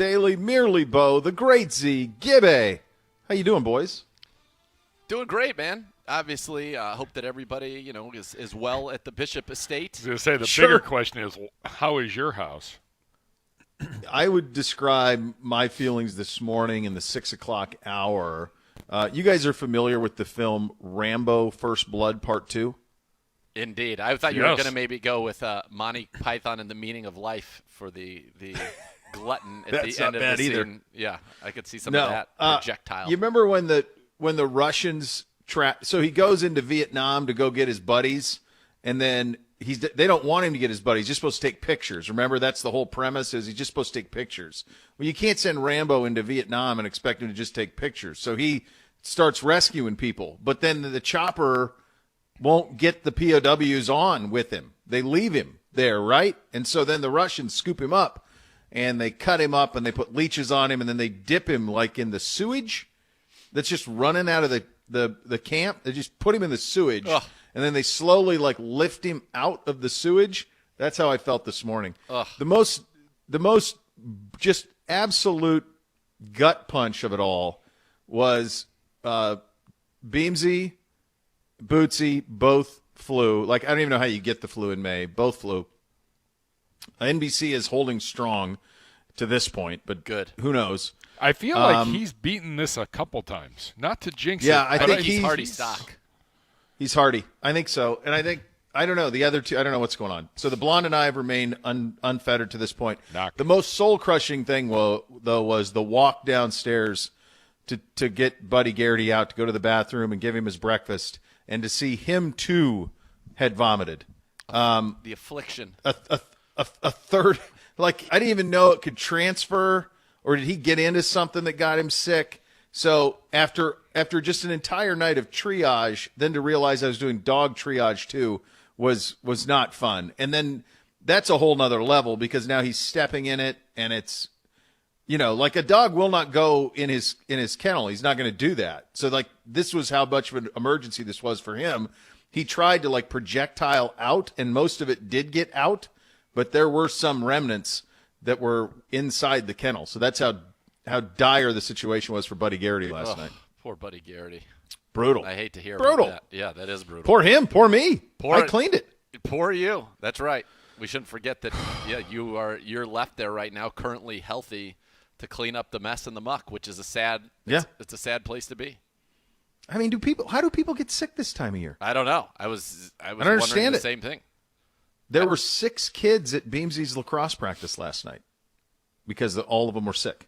Daily, Merely Bo, the great Z, Gibbe. How you doing, boys? Doing great, man. Obviously, hope that everybody, is well at the Bishop Estate. I was going to say, Sure. bigger question is, how is your house? I would describe my feelings this morning in the 6 o'clock hour. You guys are familiar with the film Rambo First Blood Part 2? Indeed. I thought you were Yes. going to maybe go with Monty Python and the Meaning of Life for the glutton at That's the end not of bad the either. scene. Yeah, I could see some of that projectile. You remember when the Russians so he goes into Vietnam to go get his buddies, and then they don't want him to get his buddies. He's just supposed to take pictures. Remember, that's the whole premise, is he's just supposed to take pictures. Well, you can't send Rambo into Vietnam and expect him to just take pictures. So he starts rescuing people, but then the chopper won't get the POWs on with him. They leave him there, right? And so then the Russians scoop him up, and they cut him up, and they put leeches on him, and then they dip him like in the sewage that's just running out of the camp. They just put him in the sewage, Ugh. and then they slowly like lift him out of the sewage. That's how I felt this morning. Ugh. The most just absolute gut punch of it all was Beamsy, Bootsy both flew. Like, I don't even know how you get the flu in May. Both flew. NBC is holding strong to this point, but Good. Who knows? I feel like he's beaten this a couple times. Not to jinx Yeah, it. I but think he's hardy stock. He's hardy. I think so. And I don't know. The other two, I don't know what's going on. So the blonde and I have remained unfettered to this point. Knock. The most soul-crushing thing, though, was the walk downstairs to get Buddy Garrity out to go to the bathroom and give him his breakfast, and to see him, too, had vomited. The affliction. A third, like, I didn't even know it could transfer, or did he get into something that got him sick? So after just an entire night of triage, then to realize I was doing dog triage too was not fun. And then that's a whole nother level, because now he's stepping in it, and it's, like a dog will not go in his kennel. He's not going to do that. So like, this was how much of an emergency this was for him. He tried to like projectile out, and most of it did get out, but there were some remnants that were inside the kennel. So that's how dire the situation was for Buddy Garrity last night. Poor Buddy Garrity. Brutal. I hate to hear Brutal. about that. Yeah, that is brutal. Poor him. Poor me. Poor- I cleaned it. Poor you. That's right. We shouldn't forget that. Yeah, you're left there right now, currently healthy, to clean up the mess and the muck, which is a sad. It's a sad place to be. I mean, how do people get sick this time of year? I don't know. I was don't wondering understand the it. same thing. There were 6 kids at Beamsy's lacrosse practice last night because all of them were sick.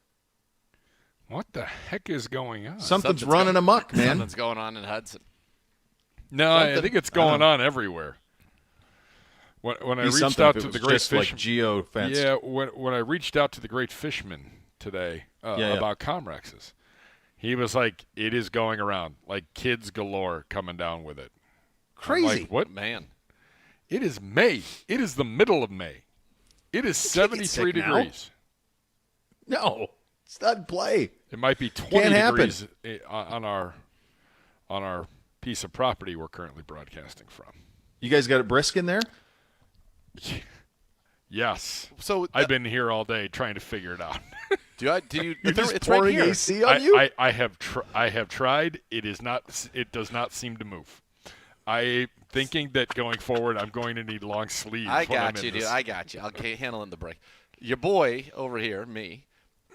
What the heck is going on? Something's running amok, man. Something's going on in Hudson. No, I think it's going on everywhere. When I reached out to the great just like fish, geo-fenced. yeah, when I reached out to the great fishman today about Comrexes, he was like, "It is going around, like kids galore coming down with it." Crazy. I'm like, what? Man. It is May. It is the middle of May. It is 73 sick now. degrees. No, it's not play. It might be 20 Can't happen. degrees on our piece of property we're currently broadcasting from. You guys got it brisk in there? Yes. So I've been here all day trying to figure it out. do you? You're just it's right pouring here. AC on you? I have tried. It does not seem to move. I thinking that going forward, I'm going to need long sleeves. I when I'm got in you, dude. this. I got you. I'll handle it in the break. Your boy over here, me.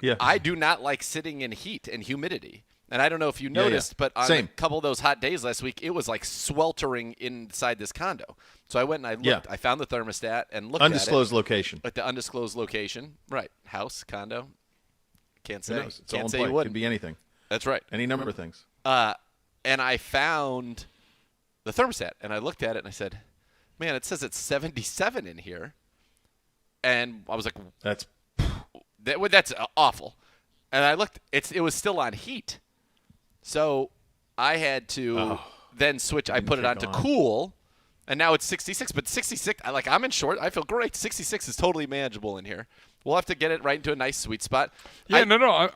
Yeah. I do not like sitting in heat and humidity. And I don't know if you noticed, but on Same. a couple of those hot days last week, it was like sweltering inside this condo. So I went and I looked. Yeah. I found the thermostat and looked Undisclosed at location. it. At the undisclosed location. Right. House, condo. Can't Who say. knows? It's all Can't in say play. you It wouldn't. could be anything. That's right. Any number of things. And I found the thermostat, and I looked at it, and I said, man, it says it's 77 in here. And I was like, That's that's awful. And I looked, it was still on heat. So I had to then switch. I put it on kick to on. cool, and now it's 66. But 66, I'm in short. I feel great. 66 is totally manageable in here. We'll have to get it right into a nice sweet spot. Yeah,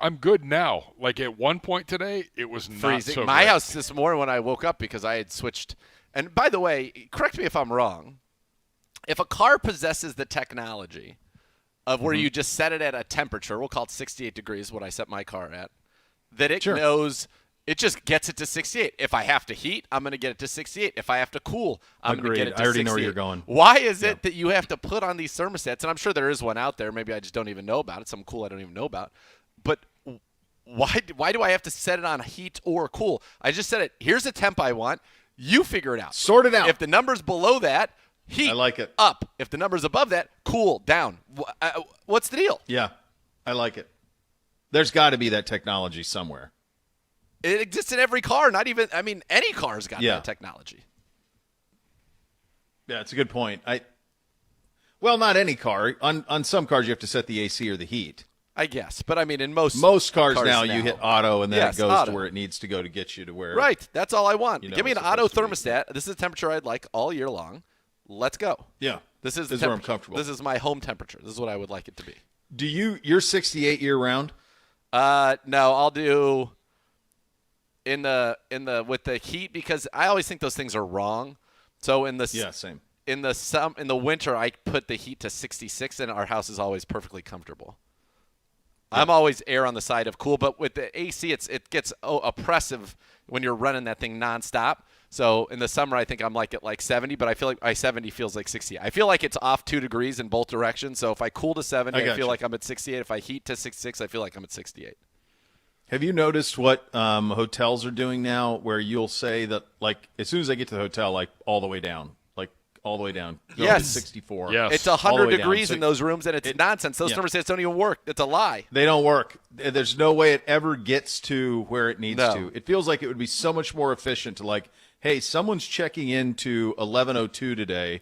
I'm good now. Like at one point today, it was not Freezing. so My great. house this morning when I woke up because I had switched. And by the way, correct me if I'm wrong. If a car possesses the technology of where you just set it at a temperature. We'll call it 68 degrees, what I set my car at. That it knows it just gets it to 68. If I have to heat, I'm going to get it to 68. If I have to cool, I'm going to get it to 68. I already know where you're going. Why is it that you have to put on these thermostats? And I'm sure there is one out there. Maybe I just don't even know about it. Something cool I don't even know about. But why do I have to set it on heat or cool? I just said it. Here's the temp I want. You figure it out. Sort it out. If the number's below that, heat I like it. up. If the number's above that, cool down. What's the deal? Yeah, I like it. There's got to be that technology somewhere. It exists in every car. Any car's got that technology. Yeah, it's a good point. Well, not any car. On some cars, you have to set the AC or the heat. I guess, but in most cars now, you hit auto, and then it goes to where it needs to go to get you to where. Right. That's all I want. Give me an auto thermostat. This is the temperature I'd like all year long. Let's go. Yeah. This is where I'm comfortable. This is my home temperature. This is what I would like it to be. You're 68 year round? No, I'll do in the with the heat, because I always think those things are wrong. So same. In the winter, I put the heat to 66, and our house is always perfectly comfortable. I'm always err on the side of cool, but with the AC, it gets oppressive when you're running that thing nonstop. So in the summer, I think I'm at 70, but I feel like 70 feels like 60. I feel like it's off 2 degrees in both directions. So if I cool to 70, I feel like I'm at 68. If I heat to 66, I feel like I'm at 68. Have you noticed what hotels are doing now, where you'll say that, like, as soon as I get to the hotel, like, all the way down. Go to 64. Yes. It's 100 degrees in those rooms, and it's nonsense. Those thermostats don't even work. It's a lie. They don't work. There's no way it ever gets to where it needs to. It feels like it would be so much more efficient to, like, hey, someone's checking into 11:02 today.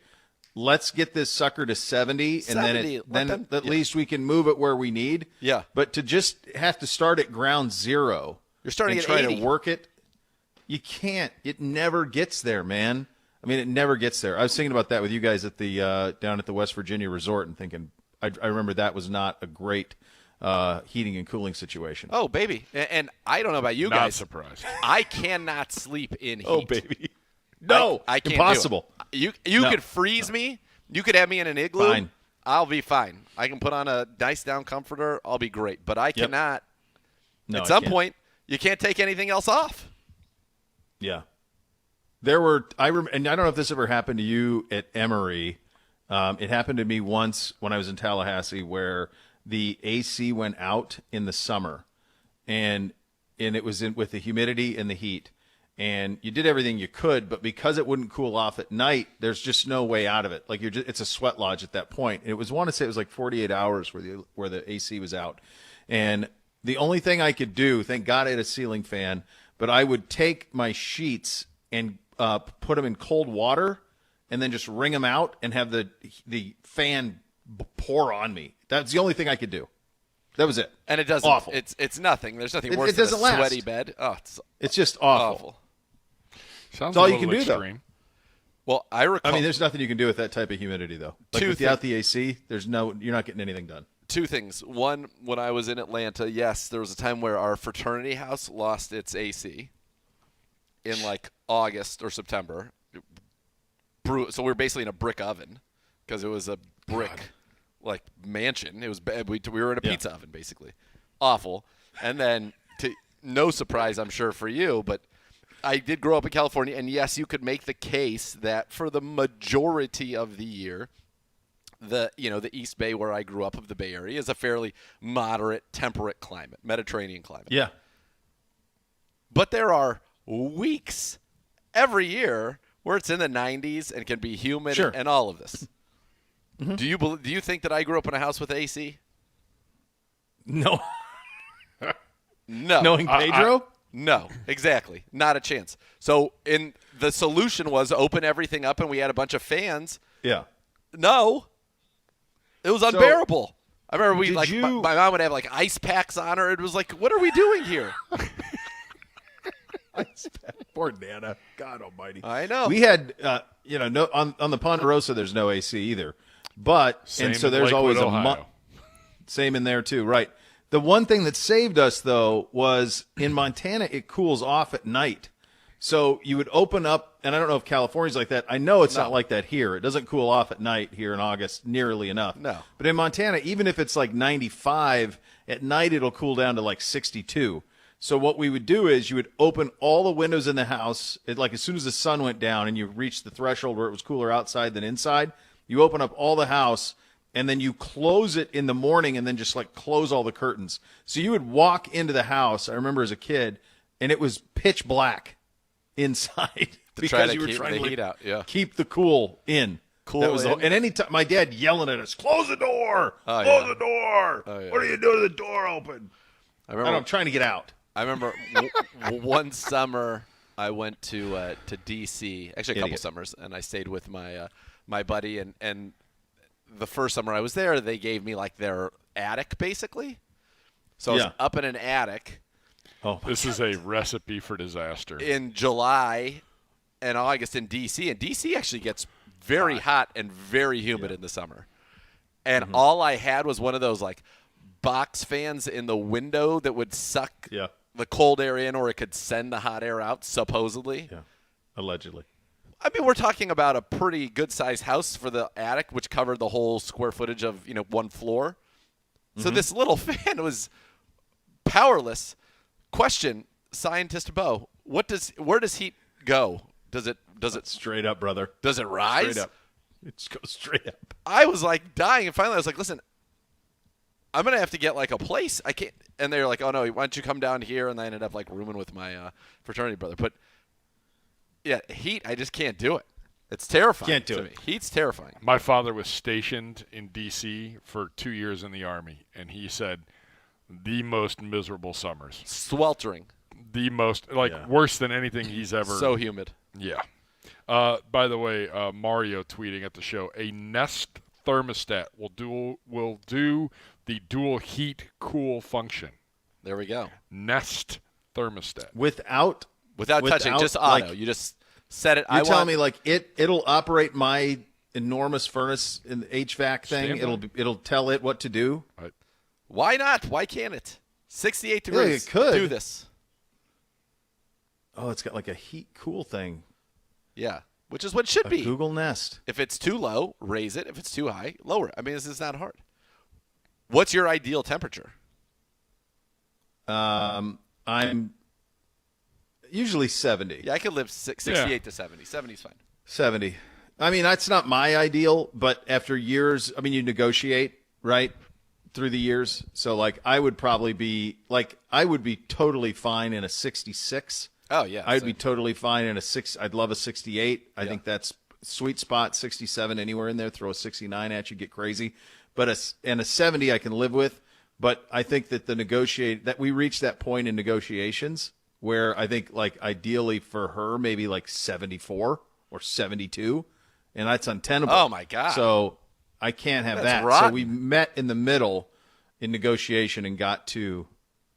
Let's get this sucker to 70, and then at least we can move it where we need. Yeah. But to just have to start at ground zero, you're starting and at try 80. to work it, you can't. It never gets there, man. I mean, it never gets there. I was thinking about that with you guys at the down at the West Virginia resort, and thinking, I remember that was not a great heating and cooling situation. Oh, baby. And I don't know about you Not guys. surprised. I cannot sleep in heat. Oh, baby. No, I can't impossible. Do it. You could freeze me. You could have me in an igloo. Fine. I'll be fine. I can put on a nice down comforter. I'll be great. But I cannot. No, at some point, you can't take anything else off. Yeah. And I don't know if this ever happened to you at Emory. It happened to me once when I was in Tallahassee, where the AC went out in the summer, and it was with the humidity and the heat, and you did everything you could, but because it wouldn't cool off at night, there's just no way out of it. Like it's a sweat lodge at that point. And I want to say it was like 48 hours where the AC was out, and the only thing I could do, thank God I had a ceiling fan, but I would take my sheets and put them in cold water, and then just wring them out and have the fan pour on me. That's the only thing I could do. That was it. And it doesn't. Awful. It's nothing. There's nothing worse than a sweaty bed. Oh, it's just awful. Sounds That's all a you can little do, extreme. though. Well, I recall. I mean, there's nothing you can do with that type of humidity, though. Like without the AC, you're not getting anything done. Two things. One, when I was in Atlanta, yes, there was a time where our fraternity house lost its AC in like August or September. So we were basically in a brick oven because it was a brick like mansion. It was bad. We were in a pizza oven basically. Awful. And then no surprise, I'm sure for you, but I did grow up in California, and yes, you could make the case that for the majority of the year, the East Bay where I grew up of the Bay Area is a fairly moderate, temperate climate, Mediterranean climate. Yeah. But there are weeks every year where it's in the 90s and can be humid and all of this. Mm-hmm. Do you think that I grew up in a house with AC? No. No. Knowing Pedro? No, exactly. Not a chance. So the solution was open everything up and we had a bunch of fans. Yeah. No. It was unbearable. I remember my mom would have like ice packs on her. It was like, what are we doing here? Poor Nana. God almighty. I know. We had, no on the Ponderosa, there's no AC either. But, Same so in there's Lakewood, always a Ohio. Same in there too, right. The one thing that saved us, though, was in Montana, it cools off at night. So you would open up, and I don't know if California's like that. I know it's not like that here. It doesn't cool off at night here in August nearly enough. No. But in Montana, even if it's like 95, at night it'll cool down to like 62. So what we would do is you would open all the windows in the house, like as soon as the sun went down and you reached the threshold where it was cooler outside than inside, you open up all the house, and then you close it in the morning and then just like close all the curtains. So you would walk into the house, I remember as a kid, and it was pitch black inside because you were trying to heat out. Yeah. keep the cool in. Cool that was in. And anytime my dad yelling at us, close the door, close the door. What are you doing with the door open? I'm trying to get out. I remember one summer I went to D.C. Actually, a couple summers, and I stayed with my buddy. And the first summer I was there, they gave me like their attic, basically. So I was up in an attic. Oh, this is a recipe for disaster. In July and August in D.C. And D.C. actually gets very hot and very humid in the summer. And all I had was one of those like box fans in the window that would suck the cold air in, or it could send the hot air out, supposedly. Yeah, allegedly. I mean, we're talking about a pretty good-sized house for the attic, which covered the whole square footage of, one floor. So this little fan was powerless. Question, Scientist Bo, where does heat go? Does it straight up, brother? Does it rise? Straight up. It just goes straight up. I was like dying, and finally I was like, listen, I'm gonna have to get like a place. I can't. And they were like, oh no, why don't you come down here? And I ended up like rooming with my fraternity brother. But yeah, heat, I just can't do it. It's terrifying. Can't do to it. Me. Heat's terrifying. My father was stationed in D.C. for 2 years in the Army, and he said the most miserable summers. Sweltering. The most, worse than anything he's ever. So humid. Yeah. By the way, Mario tweeting at the show, a Nest thermostat will do the dual heat cool function. There we go. Nest thermostat. Without touching, just auto. You just set it. You're telling me like it'll operate my enormous furnace in the HVAC thing. It'll tell it what to do. Right. Why not? Why can't it? 68 degrees. It could do this. Oh, it's got like a heat cool thing. Yeah, which is what it should be. Google Nest. If it's too low, raise it. If it's too high, lower it. I mean, this is not hard. What's your ideal temperature? I'm usually 70. Yeah, I could live 68 to 70. 70 is fine. 70. I mean, that's not my ideal, but after years, I mean, you negotiate, right, through the years. So, like, I would be totally fine in a 66. Oh, yeah. I'd be totally fine in a 6. I'd love a 68. I think that's sweet spot. 67, anywhere in there. Throw a 69 at you, get crazy. But a 70 I can live with. But I think that we reached that point in negotiations where I think, like, ideally for her, maybe like 74 or 72, and that's untenable. Oh my God! So I can't have that. Rotten. So we met in the middle in negotiation and got to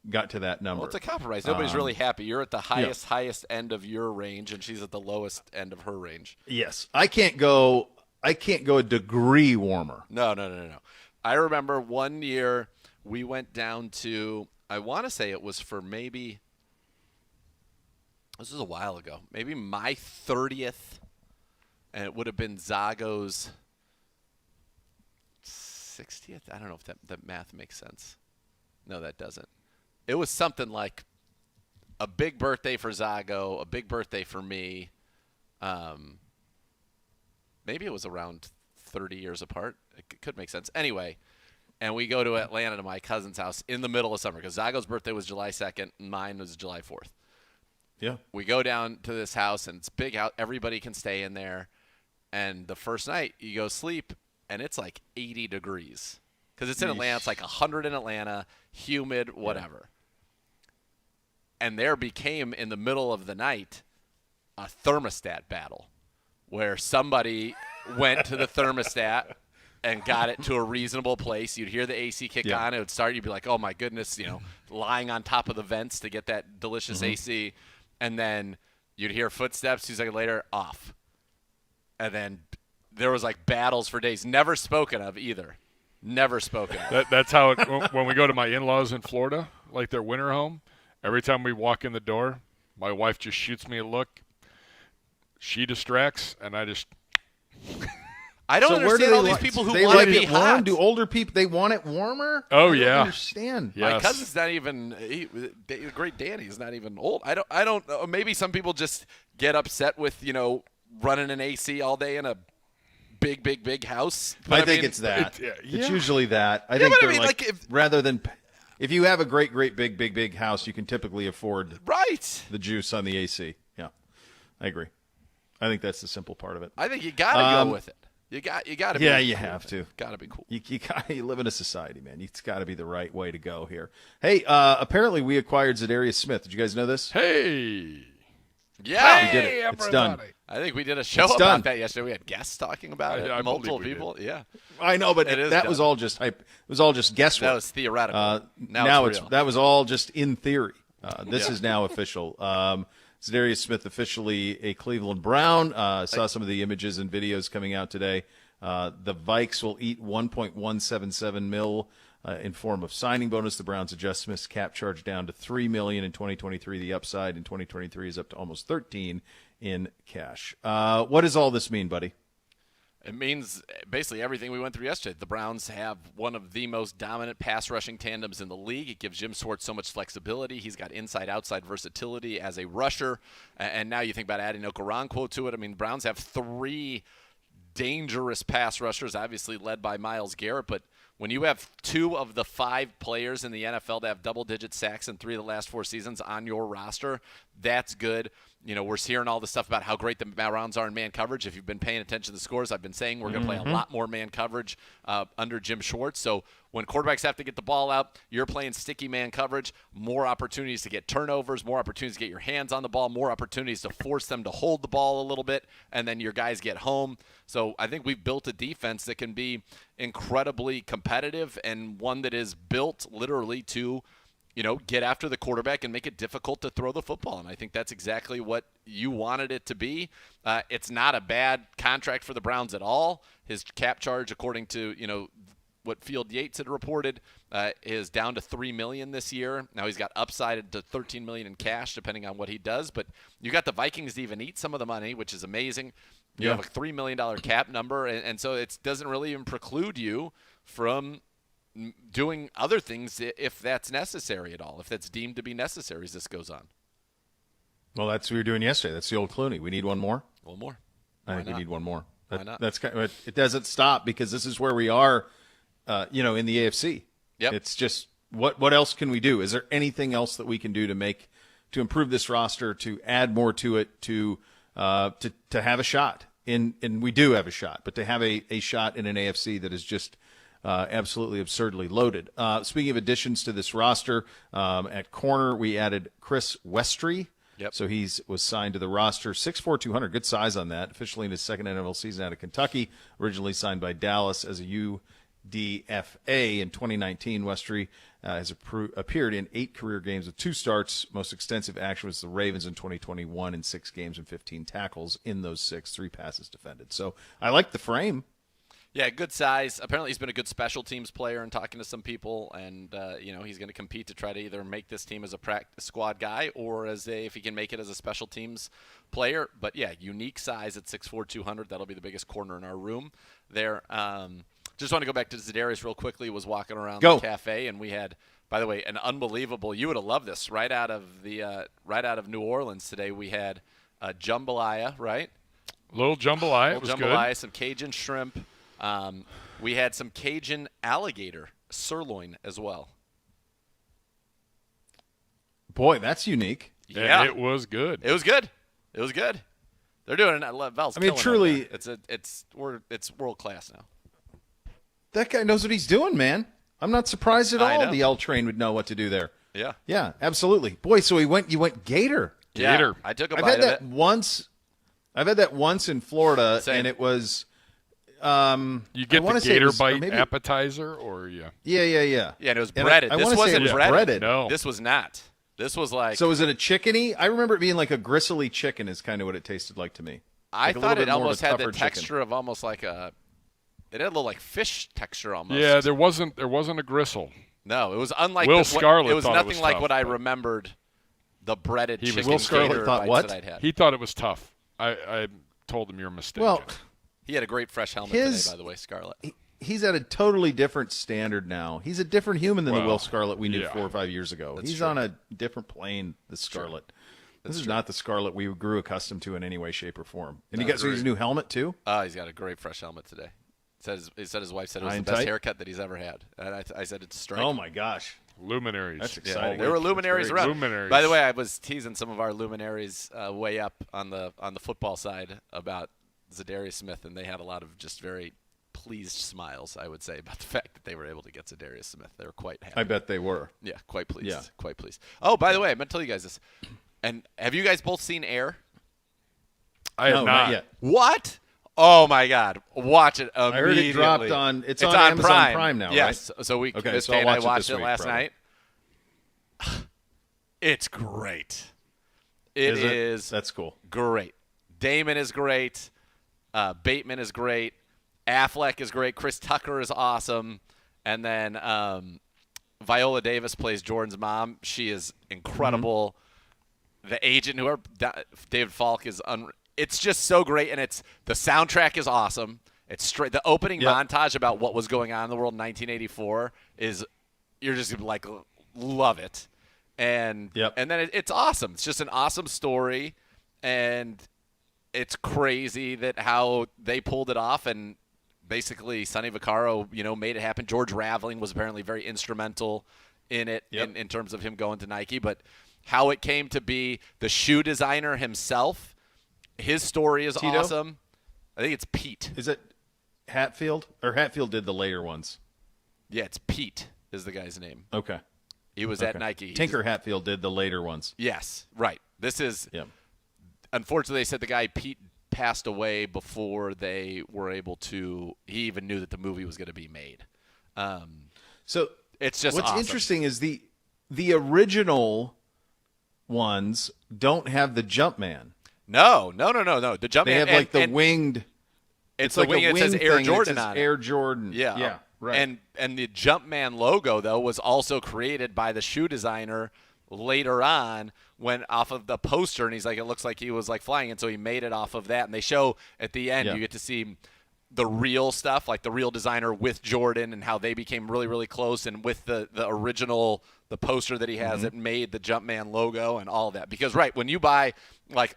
that number. Well, it's a compromise. Nobody's really happy. You're at the highest end of your range, and she's at the lowest end of her range. Yes, I can't go a degree warmer. No. I remember one year we went down to, I want to say it was for maybe, this was a while ago, maybe my 30th, and it would have been Zago's 60th. I don't know if that math makes sense. No, that doesn't. It was something like a big birthday for Zago, a big birthday for me. Maybe it was around 30 years apart. It could make sense. Anyway, and we go to Atlanta to my cousin's house in the middle of summer because Zago's birthday was July 2nd and mine was July 4th. Yeah. We go down to this house, and it's big house. Everybody can stay in there. And the first night, you go sleep, and it's like 80 degrees. Because it's in Atlanta. It's like 100 in Atlanta, humid, whatever. And there became, in the middle of the night, a thermostat battle where somebody went to the thermostat and got it to a reasonable place. You'd hear the AC kick on. It would start. You'd be like, oh, my goodness, lying on top of the vents to get that delicious AC. And then you'd hear footsteps. 2 seconds later, off. And then there was like battles for days. Never spoken of either. Never spoken of. That's how it, when we go to my in-laws in Florida, like their winter home, every time we walk in the door, My wife just shoots me a look. She distracts, and I just. I don't understand all these people who want to be it warm. hot. Do older people they want it warmer? Oh I don't yeah. understand. Yes. My cousin's not even. Great Danny is not even old. I don't know. Maybe some people just get upset with running an AC all day in a big house. But I think it's that. It's usually that. I Yeah, think but I they're mean, rather than if you have a great big house, you can typically afford right the juice on the AC. Yeah, I agree. I think that's the simple part of it. I think you gotta go with it. You got to. Yeah, be you cool have to. Got to be cool. You live in a society, man. It's got to be the right way to go here. Hey, apparently we acquired Za'Darius Smith. Did you guys know this? Hey. Yeah, we did it. It's done. I think we did a show It's about done. that yesterday. We had guests talking about it. I Multiple believe we people. Yeah, I know, but that was all just hype. It was all just guesswork. that was theoretical. Now it's real. that was all just in theory. This is now official. Za'Darius Smith officially a Cleveland Brown. Saw some of the images and videos coming out today. The Vikes will eat $1.177 million in form of signing bonus. The Browns adjust Smith's cap charge down to $3 million in 2023. The upside in 2023 is up to almost $13 million in cash. What does all this mean, buddy? It means basically everything we went through yesterday. The Browns have one of the most dominant pass rushing tandems in the league. It gives Jim Schwartz so much flexibility. He's got inside-outside versatility as a rusher. And now you think about adding Okoronkwo to it. I mean, the Browns have 3 dangerous pass rushers, obviously led by Myles Garrett. But when you have 2 of the 5 players in the NFL to have double-digit sacks in 3 of the last 4 seasons on your roster, that's good. We're hearing all the stuff about how great the Browns are in man coverage. If you've been paying attention to the scores, I've been saying we're going to play a lot more man coverage under Jim Schwartz. So when quarterbacks have to get the ball out, you're playing sticky man coverage, more opportunities to get turnovers, more opportunities to get your hands on the ball, more opportunities to force them to hold the ball a little bit, and then your guys get home. So I think we've built a defense that can be incredibly competitive and one that is built literally to get after the quarterback and make it difficult to throw the football. And I think that's exactly what you wanted it to be. It's not a bad contract for the Browns at all. His cap charge, according to, what Field Yates had reported, is down to $3 million this year. Now he's got upside to $13 million in cash, depending on what he does. But you got the Vikings to even eat some of the money, which is amazing. You have a $3 million cap number, and so it doesn't really even preclude you from doing other things if that's necessary at all, if that's deemed to be necessary as this goes on. Well, that's what we were doing yesterday. That's the old Clooney. We need one more? One more. I think we need one more. Why not? That's kind of, it doesn't stop because this is where we are, in the AFC. Yep. It's just what else can we do? Is there anything else that we can do to improve this roster, to add more to it, to have a shot? And we do have a shot, but to have a shot in an AFC that is just absolutely absurdly loaded. Speaking of additions to this roster, at corner we added Chris Westry. Yep. So he was signed to the roster. 6'4", 200, good size on that. Officially in his second NFL season out of Kentucky. Originally signed by Dallas as a UDFA in 2019. Westry has appeared in 8 career games with 2 starts. Most extensive action was the Ravens in 2021 in 6 games and 15 tackles in those 6, 3 passes defended. So I like the frame. Yeah, good size. Apparently he's been a good special teams player and talking to some people, and he's going to compete to try to either make this team as a practice squad guy or if he can make it as a special teams player. But, yeah, unique size at 6'4", 200. That'll be the biggest corner in our room there. Just want to go back to Za'Darius real quickly. Was walking around the cafe, and we had, by the way, an unbelievable – you would have loved this. Right out of New Orleans today, we had jambalaya, right? Little jambalaya. It was jambalaya, good. some Cajun shrimp. We had some Cajun alligator sirloin as well. Boy, that's unique. Yeah, and it was good. It was good. It was good. They're doing it. Val's truly, it's world class now. That guy knows what he's doing, man. I'm not surprised at I all. know. The L train would know what to do there. Yeah. Yeah, absolutely. Boy, so you went gator. Gator. Yeah, I took a I've bite had of that it. once. I've had that once in Florida, Same. and it was. You get the gator bite appetizer, or Yeah, Yeah, and it was And breaded. I This wanna say wasn't it was breaded. breaded. No. This was not. This was like. So was it a chickeny? I remember it being like a gristly chicken. Is kind of what it tasted like to me. I Like a thought little it bit more of almost a had the tougher texture chicken. of almost like a. It had a little like fish texture almost. yeah, there wasn't a gristle. No, it was unlike. Will this, Scarlett It was thought it nothing was like tough, what I but- remembered the breaded chicken Will Scarlett gator thought bites what? that I'd had. He thought it was tough. I told him you're mistaken. Well, He had a great fresh helmet today, by the way, Scarlett. he's at a totally different standard now. He's a different human than the Well, Will Scarlett we knew yeah. 4 or 5 years ago. That's He's true. on a different plane, the Scarlett. This is not the Scarlett we grew accustomed to in any way, shape, or form. And he got his new helmet, too? He's got a great fresh helmet today. He said his wife said it was High the and best tight? haircut that he's ever had. And I said it's striking. Oh, my gosh. Luminaries. That's Yeah, exciting. there were luminaries That's around. Luminaries. By the way, I was teasing some of our luminaries way up on the football side about Za'Darius Smith, and they had a lot of just very pleased smiles, I would say, about the fact that they were able to get Za'Darius Smith. They were quite happy. I bet they were. Yeah, quite pleased. Yeah. Quite pleased. Oh, by the way, I'm going to tell you guys this. And have you guys both seen Air? I have No, not yet. What? Oh, my God. Watch it immediately. I heard it dropped on – it's on Amazon Prime now, yes. right? So Okay, Miss so Kay I'll and I watch it watched this it week, last probably. night. It's great. It is That's cool. great. Damon is great. Bateman is great. Affleck is great. Chris Tucker is awesome. And then Viola Davis plays Jordan's mom. She is incredible. The agent, David Falk, is it's just so great, and the soundtrack is awesome. It's straight. The opening montage about what was going on in the world in 1984 is you're just like love it, and then it's awesome. It's just an awesome story, and it's crazy that how they pulled it off, and basically Sonny Vaccaro, made it happen. George Raveling was apparently very instrumental in it in terms of him going to Nike, but how it came to be, the shoe designer himself, his story is Tito? awesome. I think it's Pete. Is it Hatfield? Or Hatfield did the later ones? Yeah, it's Pete is the guy's name. Okay. He was at Nike. Tinker Hatfield did the later ones. Yes, right. This is unfortunately, they said the guy Pete passed away before they were able to. He even knew that the movie was going to be made. So it's just what's awesome. interesting is the original ones don't have the Jumpman. No. The Jumpman. They have like the winged. It's like the wing a that says wing Air thing, Jordan it says on it. Air Jordan. Yeah. Right. And the Jumpman logo though was also created by the shoe designer later on when off of the poster, and he's like, it looks like he was like flying, and so he made it off of that. And they show at the end, you get to see the real stuff, like the real designer with Jordan and how they became really, really close, and with the original, the poster that he has that made the Jumpman logo and all of that. Because when you buy, like,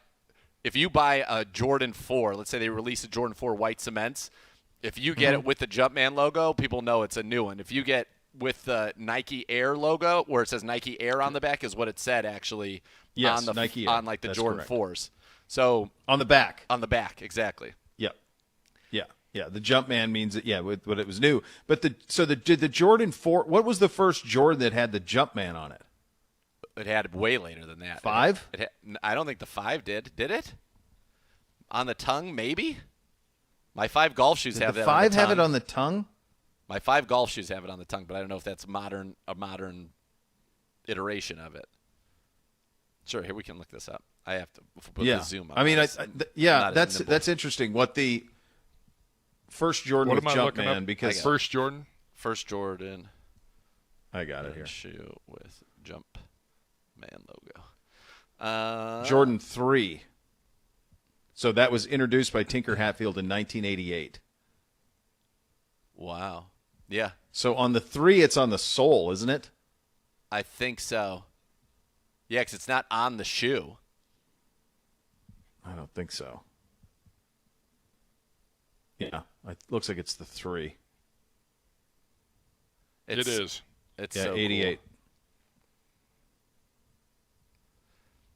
if you buy a Jordan 4, let's say they release a Jordan 4 white cements, if you get it with the Jumpman logo, people know it's a new one. If you get with the Nike Air logo, where it says Nike Air on the back, is what it said actually Yes, on the Nike Air. on like the That's Jordan correct. 4s. So On the back. on the back, exactly. Yeah. The Jumpman means that but it was new. But did the Jordan 4? What was the first Jordan that had the Jumpman on it? It had way later than that. 5? I don't think the 5 did. Did it? On the tongue, maybe. My 5 golf shoes have the that. 5 on the have tongue. it on the tongue? My 5 golf shoes have it on the tongue, but I don't know if that's a modern iteration of it. Sure, here we can look this up. I have to put the zoom on. I mean, not as nimble. that's interesting. What the first Jordan What with am I looking Jumpman? up? Because First Jordan. First Jordan I got it here. shoe with Jumpman logo. Jordan 3. So that was introduced by Tinker Hatfield in 1988. Wow. Yeah, So on the 3, it's on the sole, isn't it? I think so. Yeah, because it's not on the shoe. I don't think so. Yeah, it looks like it's the 3. It is. It's Yeah, so 88. cool.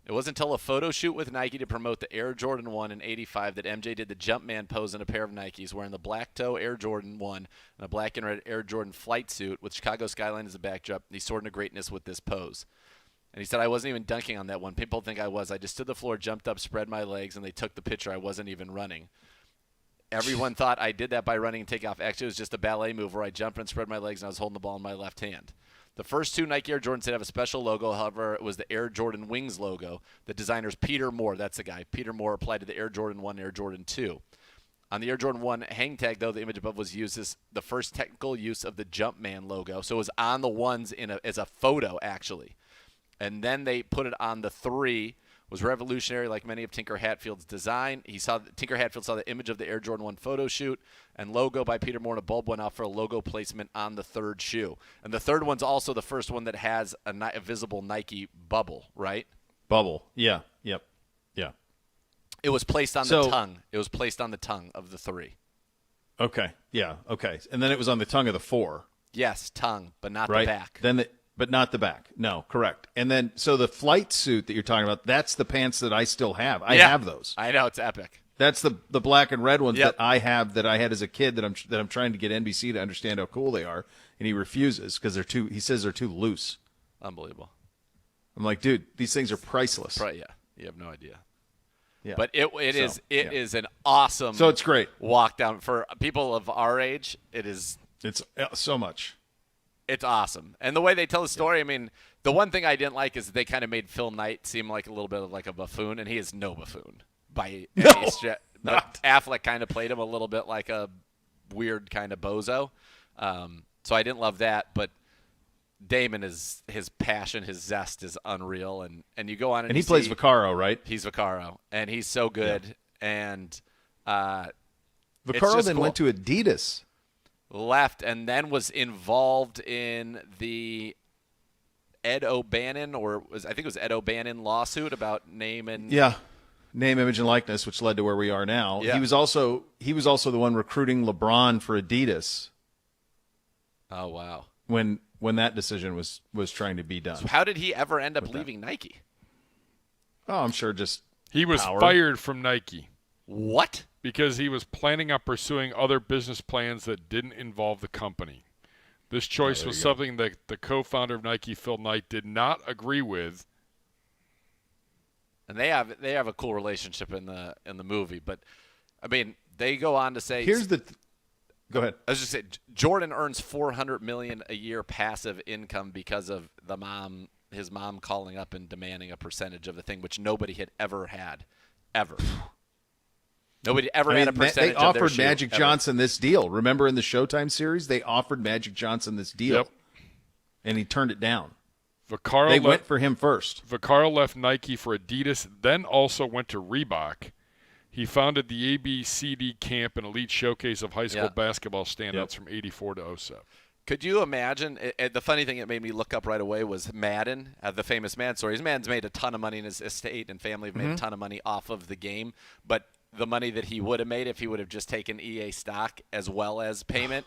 It wasn't until a photo shoot with Nike to promote the Air Jordan 1 in 85 that MJ did the Jumpman pose in a pair of Nikes, wearing the black toe Air Jordan 1 and a black and red Air Jordan flight suit with Chicago skyline as a backdrop. He soared into greatness with this pose. And he said, I wasn't even dunking on that one. People think I was. I just stood the floor, jumped up, spread my legs, and they took the picture. I wasn't even running. Everyone thought I did that by running and taking off. Actually, it was just a ballet move where I jumped and spread my legs, and I was holding the ball in my left hand. The first 2 Nike Air Jordans did have a special logo. However, it was the Air Jordan Wings logo. The designer's Peter Moore, that's the guy. Peter Moore applied to the Air Jordan 1 and Air Jordan 2. On the Air Jordan 1 hang tag, though, the image above was used as the first technical use of the Jumpman logo. So it was on the ones as a photo, actually. And then they put it on the 3. Was revolutionary, like many of Tinker Hatfield's design. Tinker Hatfield saw the image of the Air Jordan 1 photo shoot and logo by Peter Moore, and a bulb went off for a logo placement on the 3rd shoe. And the 3rd one's also the first one that has a visible Nike bubble, right? Bubble. Yeah. Yep. Yeah. It was placed on the tongue. It was placed on the tongue of the 3. Okay. Yeah. Okay. And then it was on the tongue of the 4. Yes, tongue, but not right? the back. But not the back. No, correct. And then, so the flight suit that you're talking about, that's the pants that I still have. I have those. I know, it's epic. That's the black and red ones that I have, that I had as a kid, that I'm trying to get NBC to understand how cool they are, and he refuses because he says they're too loose. Unbelievable. I'm like, dude, these things are priceless. Right? Yeah, you have no idea. Yeah. But it is an awesome. So it's great. Walk down for people of our age. It's so much. It's awesome. And the way they tell the story, I mean, the one thing I didn't like is they kind of made Phil Knight seem like a little bit of like a buffoon, and he is no buffoon by any stretch. But Affleck kind of played him a little bit like a weird kind of bozo. So I didn't love that, but Damon his passion, his zest is unreal, and you go on and he plays Vaccaro, right? He's Vaccaro, and he's so good. Yeah. And Vaccaro then went to Adidas. Left and then was involved in the Ed O'Bannon, I think it was Ed O'Bannon lawsuit about name, image, and likeness, which led to where we are now. Yeah. He was also the one recruiting LeBron for Adidas. Oh wow! When that decision was trying to be done. So how did he ever end up leaving Nike? Oh, I'm sure he was fired from Nike. What? Because he was planning on pursuing other business plans that didn't involve the company. This choice was something that the co-founder of Nike, Phil Knight, did not agree with. And they have a cool relationship in the movie, but I mean, they go on to say Go ahead. I was just saying, Jordan earns $400 million a year passive income because of his mom calling up and demanding a percentage of the thing, which nobody had ever had, ever. Nobody ever had a percentage. They offered of their Magic Johnson this deal. Remember in the Showtime series, they offered Magic Johnson this deal, and he turned it down. They went for him first. Vaccaro left Nike for Adidas, then also went to Reebok. He founded the ABCD camp, an elite showcase of high school basketball standouts from '84 to '07. Could you imagine? The funny thing that made me look up right away was Madden, the famous Madden stories. Madden's made a ton of money in his estate, and family have made a ton of money off of the game, but the money that he would have made if he would have just taken EA stock as well as payment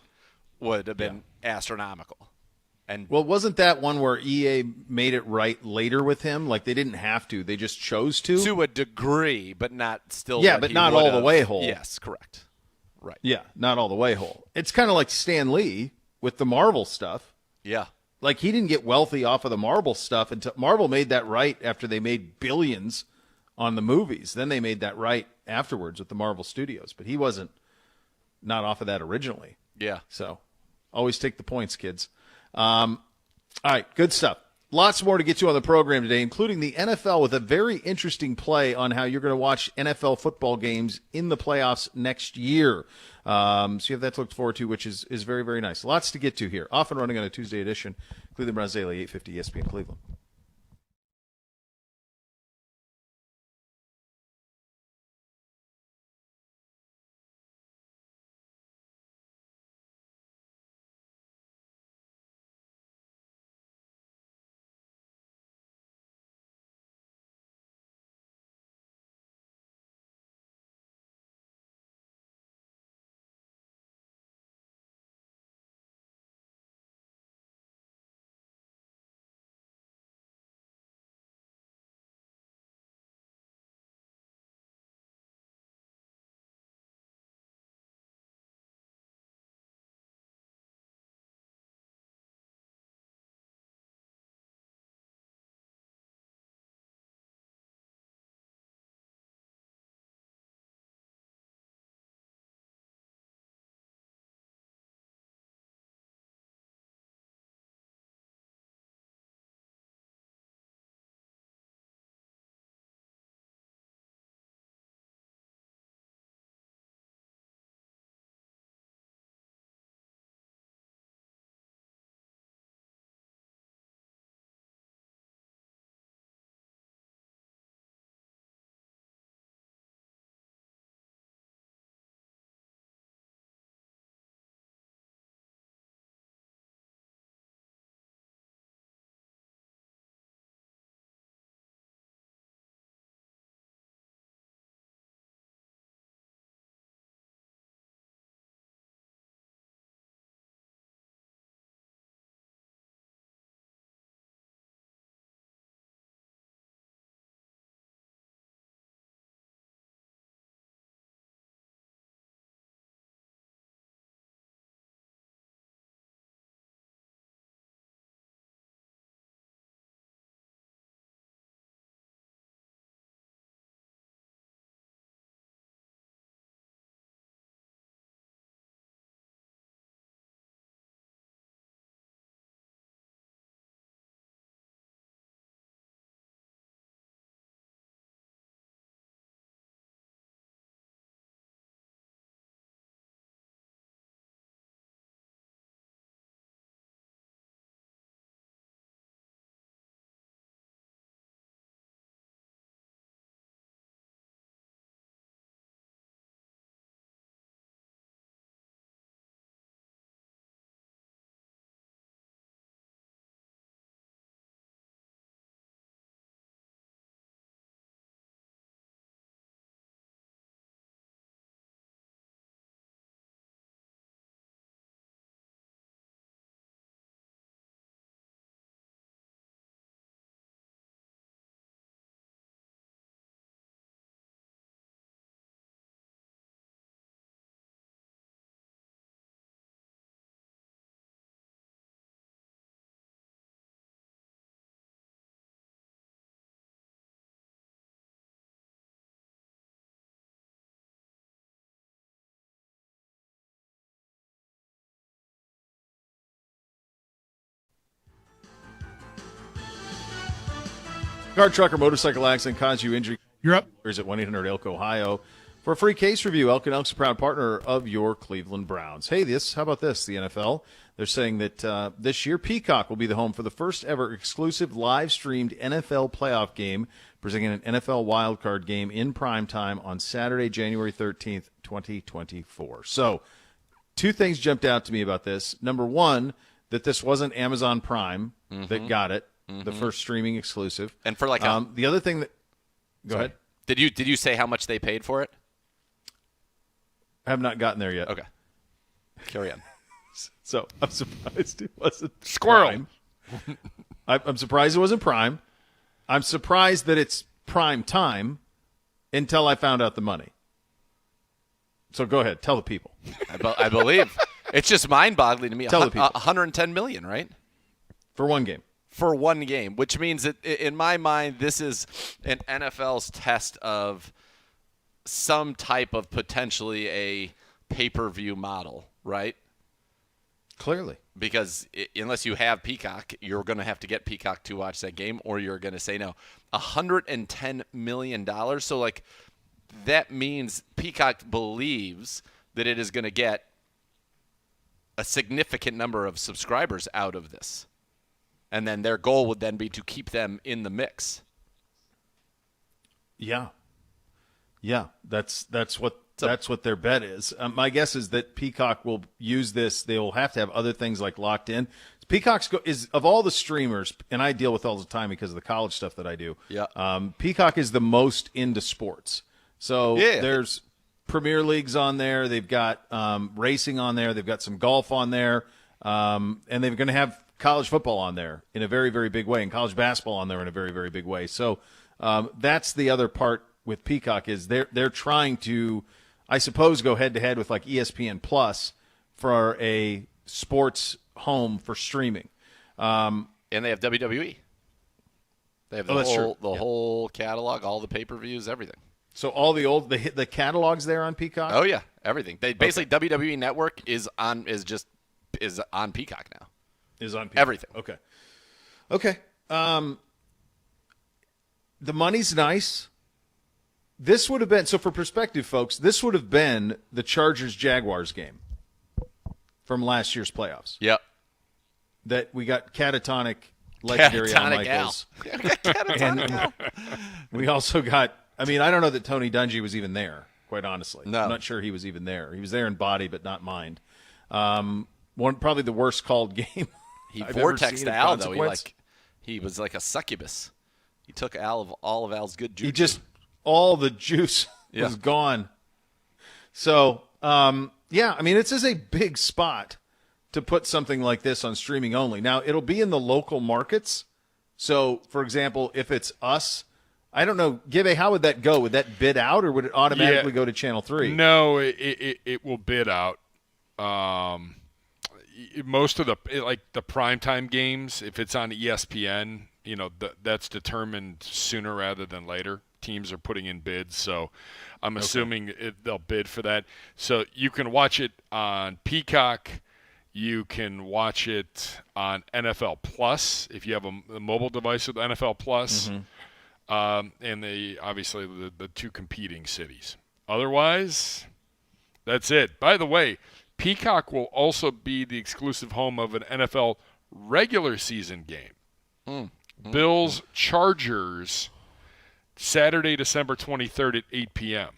would have been astronomical. And wasn't that one where EA made it right later with him? Like they didn't have to; they just chose to a degree, but not still. Yeah, but not all the way whole. Yes, correct. Right. Yeah, not all the way whole. It's kind of like Stan Lee with the Marvel stuff. Yeah. Like he didn't get wealthy off of the Marvel stuff until Marvel made that right after they made billions on the movies. Then they made that right afterwards with the Marvel Studios, but he wasn't not off of that originally. Yeah. So always take the points, kids. All right, good stuff. Lots more to get to on the program today, including the NFL with a very interesting play on how you're going to watch NFL football games in the playoffs next year. So you have that to look forward to, which is very, very nice. Lots to get to here. Off and running on a Tuesday edition. Cleveland Browns Daily, 850 ESPN Cleveland. Car, truck, or motorcycle accident caused you injury. You're up. Is at 1-800-ELK, Ohio. For a free case review, Elk and Elk's a proud partner of your Cleveland Browns. Hey, how about this? The NFL, they're saying that this year Peacock will be the home for the first ever exclusive live-streamed NFL playoff game, presenting an NFL wildcard game in prime time on Saturday, January 13th, 2024. So, two things jumped out to me about this. Number one, that this wasn't Amazon Prime that got it, the first streaming exclusive. And for like the other thing that – go ahead. Did you say how much they paid for it? I have not gotten there yet. Okay. Carry on. So I'm surprised it wasn't Squirrel. Prime. I'm surprised it wasn't Prime. I'm surprised that it's prime time until I found out the money. So go ahead. Tell the people. I believe. It's just mind-boggling to me. Tell the people. 110 million, right? For one game. For one game, which means that in my mind, this is an NFL's test of some type of potentially a pay-per-view model, right? Clearly. Because unless you have Peacock, you're going to have to get Peacock to watch that game, or you're going to say no. $110 million. So, like, that means Peacock believes that it is going to get a significant number of subscribers out of this. And then their goal would then be to keep them in the mix. Yeah. Yeah, that's what their bet is. My guess is that Peacock will use this. They will have to have other things like locked in. Peacock's is of all the streamers, and I deal with all the time because of the college stuff that I do. Yeah. Peacock is the most into sports. So Yeah. there's Premier Leagues on there. They've got racing on there. They've got some golf on there, and they're going to have college football on there in a very, very big way, and college basketball on there in a very, very big way. So that's the other part with Peacock is they're trying to, I suppose, go head-to-head with like ESPN Plus for a sports home for streaming. And they have WWE. They have the whole catalog, all the pay-per-views, everything. So all the catalogs there on Peacock? Oh yeah, everything. They basically WWE Network is on Peacock now. Is on Peacock. Everything. Okay. The money's nice. This would have been, so for perspective, folks, this would have been the Chargers-Jaguars game from last year's playoffs. Yep. That we got catatonic legendary Al Michaels. And we also got, I mean, I don't know that Tony Dungy was even there, quite honestly. No. I'm not sure he was even there. He was there in body, but not mind. Probably the worst called game. He I've ever vortexed seen in Al, though. consequence. He was like a succubus. He took all of Al's good juice. All the juice was gone. So, yeah, I mean, this is a big spot to put something like this on streaming only. Now, it'll be in the local markets. So, for example, if it's us, I don't know, Gibbe, how would that go? Would that bid out, or would it automatically go to Channel 3? No, it will bid out. Most of the primetime games, if it's on ESPN, that's determined sooner rather than later. Teams are putting in bids, so I'm assuming they'll bid for that. So you can watch it on Peacock. You can watch it on NFL Plus if you have a mobile device with NFL Plus. And obviously the two competing cities. Otherwise, that's it. By the way, Peacock will also be the exclusive home of an NFL regular season game. Bills Chargers, Saturday, December 23rd at 8 p.m.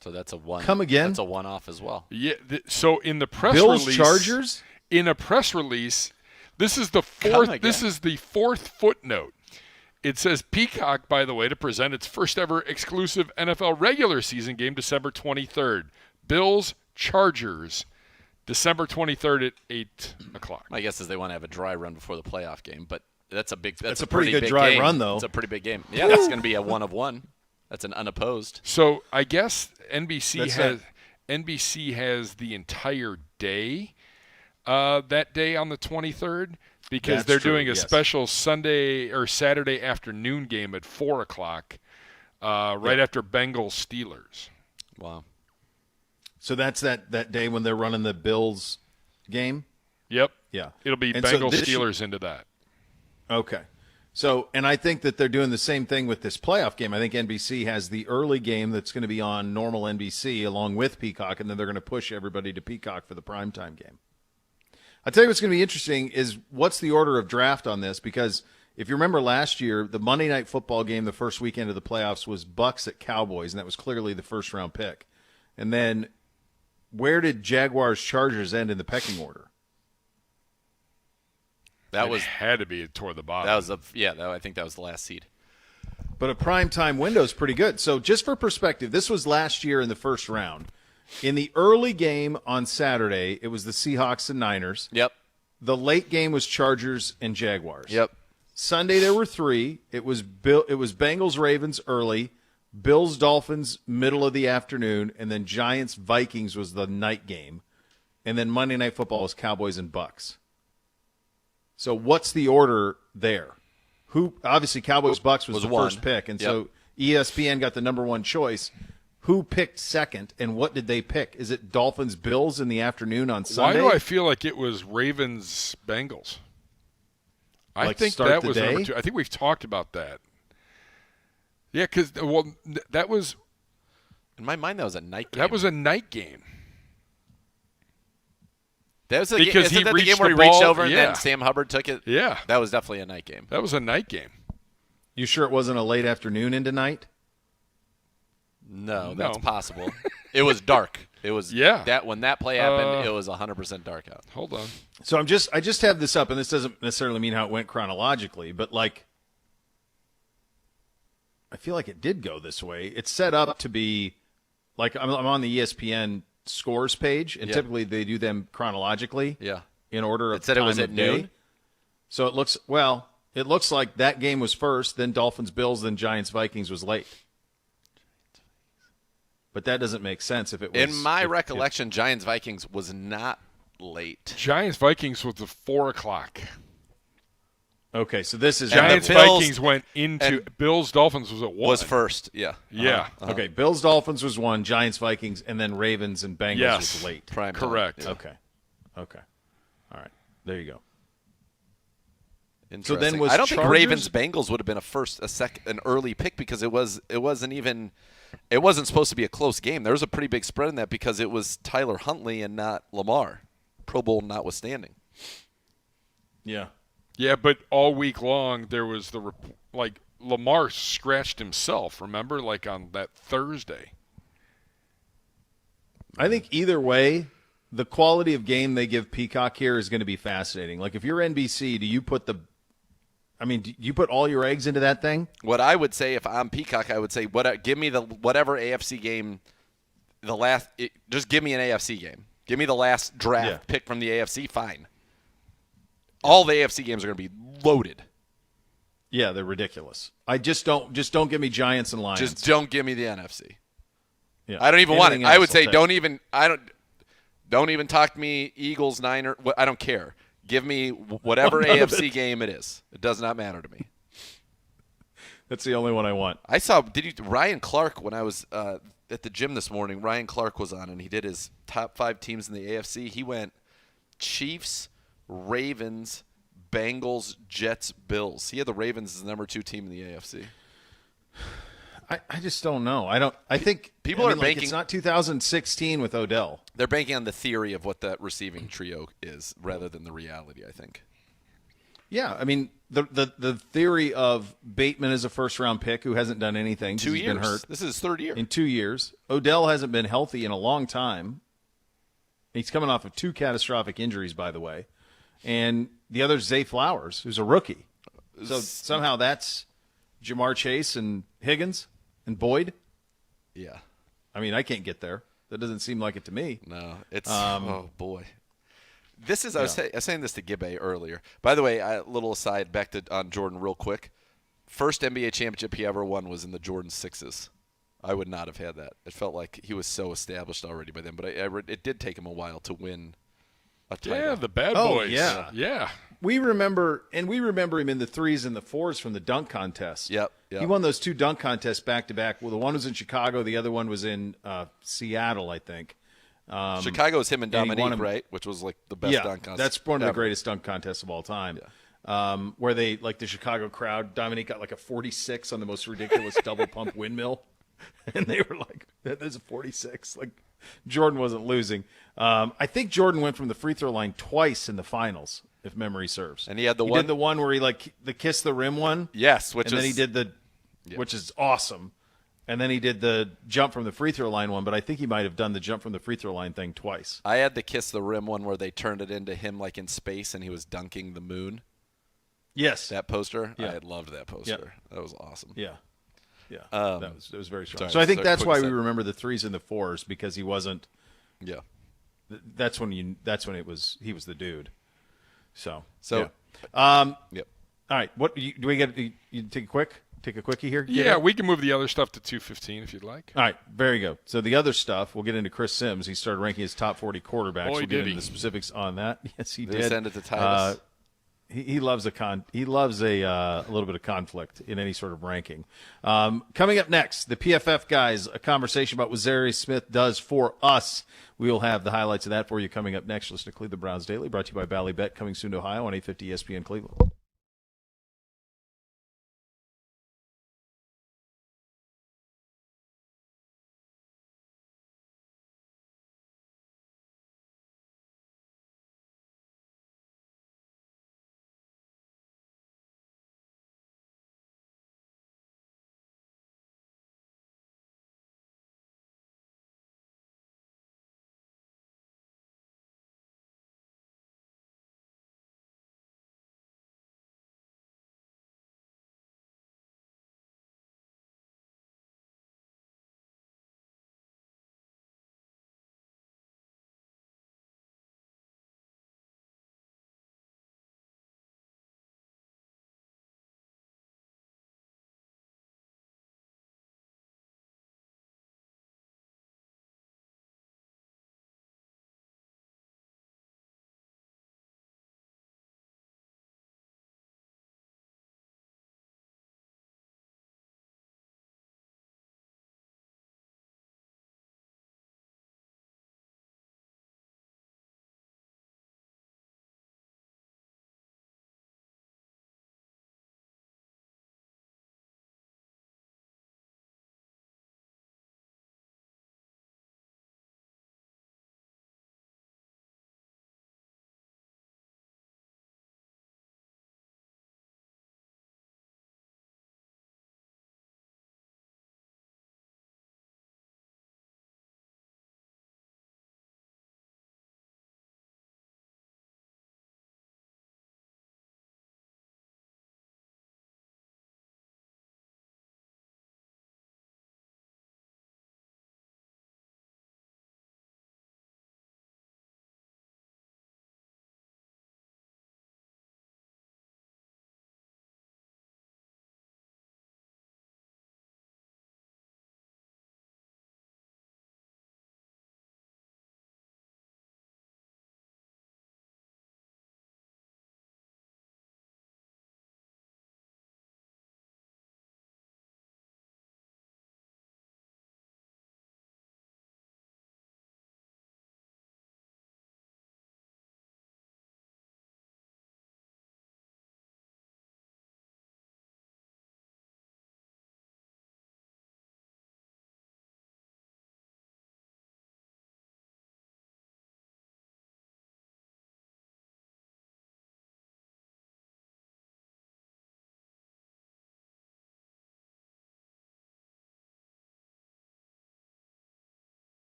So that's a one. Come again? That's a one-off as well. Yeah. So in the press Bills release, Chargers. In a press release, this is the fourth. This is the fourth footnote. It says Peacock, by the way, to present its first ever exclusive NFL regular season game, December 23rd. Bills Chargers, December 23rd at 8 o'clock. My guess is they want to have a dry run before the playoff game, but that's a a pretty good big dry game. run, though. It's a pretty big game. Yeah, that's going to be a 1 of 1. That's an unopposed. So I guess NBC That's has the entire day that day on the 23rd because That's they're true, doing a yes. special Sunday or Saturday afternoon game at 4 o'clock right after Bengals Steelers. Wow. So that's that day when they're running the Bills game? Yep. Yeah. It'll be And so Bengals this- Steelers into that. Okay. So, and I think that they're doing the same thing with this playoff game. I think NBC has the early game that's going to be on normal NBC along with Peacock, and then they're going to push everybody to Peacock for the primetime game. I'll tell you what's going to be interesting is what's the order of draft on this, because if you remember last year, the Monday Night Football game, the first weekend of the playoffs, was Bucks at Cowboys, and that was clearly the first-round pick. And then where did Jaguars-Chargers end in the pecking order? That had to be toward the bottom. I think that was the last seed. But a primetime window is pretty good. So just for perspective, this was last year in the first round. In the early game on Saturday, it was the Seahawks and Niners. Yep. The late game was Chargers and Jaguars. Yep. Sunday there were 3. It was Bengals Ravens early, Bills Dolphins middle of the afternoon, and then Giants Vikings was the night game. And then Monday Night Football was Cowboys and Bucks. So what's the order there? Who obviously Cowboys Bucks was the first pick, and so ESPN got the number 1 choice. Who picked second, and what did they pick? Is it Dolphins Bills in the afternoon on Sunday? Why do I feel like it was Ravens Bengals? I think that was number 2. I think we've talked about that. Yeah, because that was in my mind. That was a night game. That was a night game. That was because isn't he that reached the game where he the reached ball? over and Yeah. then Sam Hubbard took it? Yeah. That was definitely a night game. That was a night game. You sure it wasn't a late afternoon into night? No, that's possible. It was dark. It was that when that play happened, it was 100% dark out. Hold on. So I just have this up, and this doesn't necessarily mean how it went chronologically, but like I feel like it did go this way. It's set up to be like I'm on the ESPN scores page, and typically they do them chronologically. Yeah. In order of it said it was time at of day. noon. So it looks like that game was first, then Dolphins Bills, then Giants Vikings was late. But that doesn't make sense if it was. In my recollection, Giants Vikings was not late. Giants Vikings was the 4:00. Okay, so this is Giants Vikings went into Bills Dolphins was at 1. Was first, yeah. Yeah. Okay, Bills Dolphins was 1, Giants Vikings, and then Ravens and Bengals was late. Prime correct. time. Okay. All right. There you go. Interesting. So then was I don't think Chargers? Ravens Bengals would have been an early pick because it wasn't supposed to be a close game. There was a pretty big spread in that because it was Tyler Huntley and not Lamar, Pro Bowl notwithstanding. Yeah. Yeah, but all week long there was Lamar scratched himself, remember, like on that Thursday. I think either way, the quality of game they give Peacock here is going to be fascinating. Like if you're NBC, do you put all your eggs into that thing? What I would say if I'm Peacock, I would say, give me whatever AFC game, just give me an AFC game. Give me the last draft pick from the AFC, fine. All the AFC games are going to be loaded. Yeah, they're ridiculous. I just don't give me Giants and Lions. Just don't give me the NFC. Yeah. I don't even want it. I would say don't even talk to me Eagles, Niners. I don't care. Give me whatever AFC game it is. It does not matter to me. That's the only one I want. I saw Ryan Clark when I was at the gym this morning. Ryan Clark was on, and he did his top 5 teams in the AFC. He went Chiefs, Ravens, Bengals, Jets, Bills. He had the Ravens as the number 2 team in the AFC. I just don't know. I think people are banking. It's not 2016 with Odell. They're banking on the theory of what that receiving trio is rather than the reality, I think. Yeah, I mean the theory of Bateman is a first-round pick who hasn't done anything. 2 years. He's been hurt. This is his 3rd year. In 2 years. Odell hasn't been healthy in a long time. He's coming off of 2 catastrophic injuries, by the way. And the other is Zay Flowers, who's a rookie. So somehow that's Jamar Chase and Higgins and Boyd. Yeah. I mean, I can't get there. That doesn't seem like it to me. No, it's oh boy. This is I was saying this to Gibbe earlier. By the way, a little aside back to Jordan real quick. First NBA championship he ever won was in the Jordan 6s. I would not have had that. It felt like he was so established already by then, but it did take him a while to win a title. Yeah, the bad boys. Yeah. We remember him in the 3s and the 4s from the dunk contest. Yep. He won those 2 dunk contests back to back. Well, the one was in Chicago, the other one was in Seattle, I think. Chicago's him and Dominique, right? Which was like the best dunk contest. That's one of the ever. greatest dunk contests of all time. where they like the Chicago crowd. Dominique got like a 46 on the most ridiculous double pump windmill, and they were like, "There's a 46." Like Jordan wasn't losing. I think Jordan went from the free throw line twice in the finals, if memory serves. And he had the did the one where he like the kiss the rim one. Yes, then he did which is awesome. And then he did the jump from the free throw line one, but I think he might have done the jump from the free throw line thing twice. I had the kiss the rim one where they turned it into him like in space and he was dunking the moon. Yes. That poster? Yeah. I loved that poster. That was awesome. Yeah. Yeah. It was very strong. Sorry, So I think that's why we quick remember the threes and the fours, because he wasn't Yeah. that's when he was the dude. So So yeah. Yep. All right, what do we get? You take a quickie here. Yeah, we can move the other stuff to 215 if you'd like. All right, very good. So the other stuff, we'll get into Chris Sims. He started ranking his top 40 quarterbacks. Boy, we'll get did into he. the specifics on that. Yes, he Did did. he send it to Titus? He loves a little bit of conflict in any sort of ranking. Coming up next, the PFF guys, a conversation about what Za'Darius Smith does for us. We will have the highlights of that for you coming up next. Listen to Cleveland Browns Daily, brought to you by Bally Bet, coming soon to Ohio on 850 ESPN Cleveland.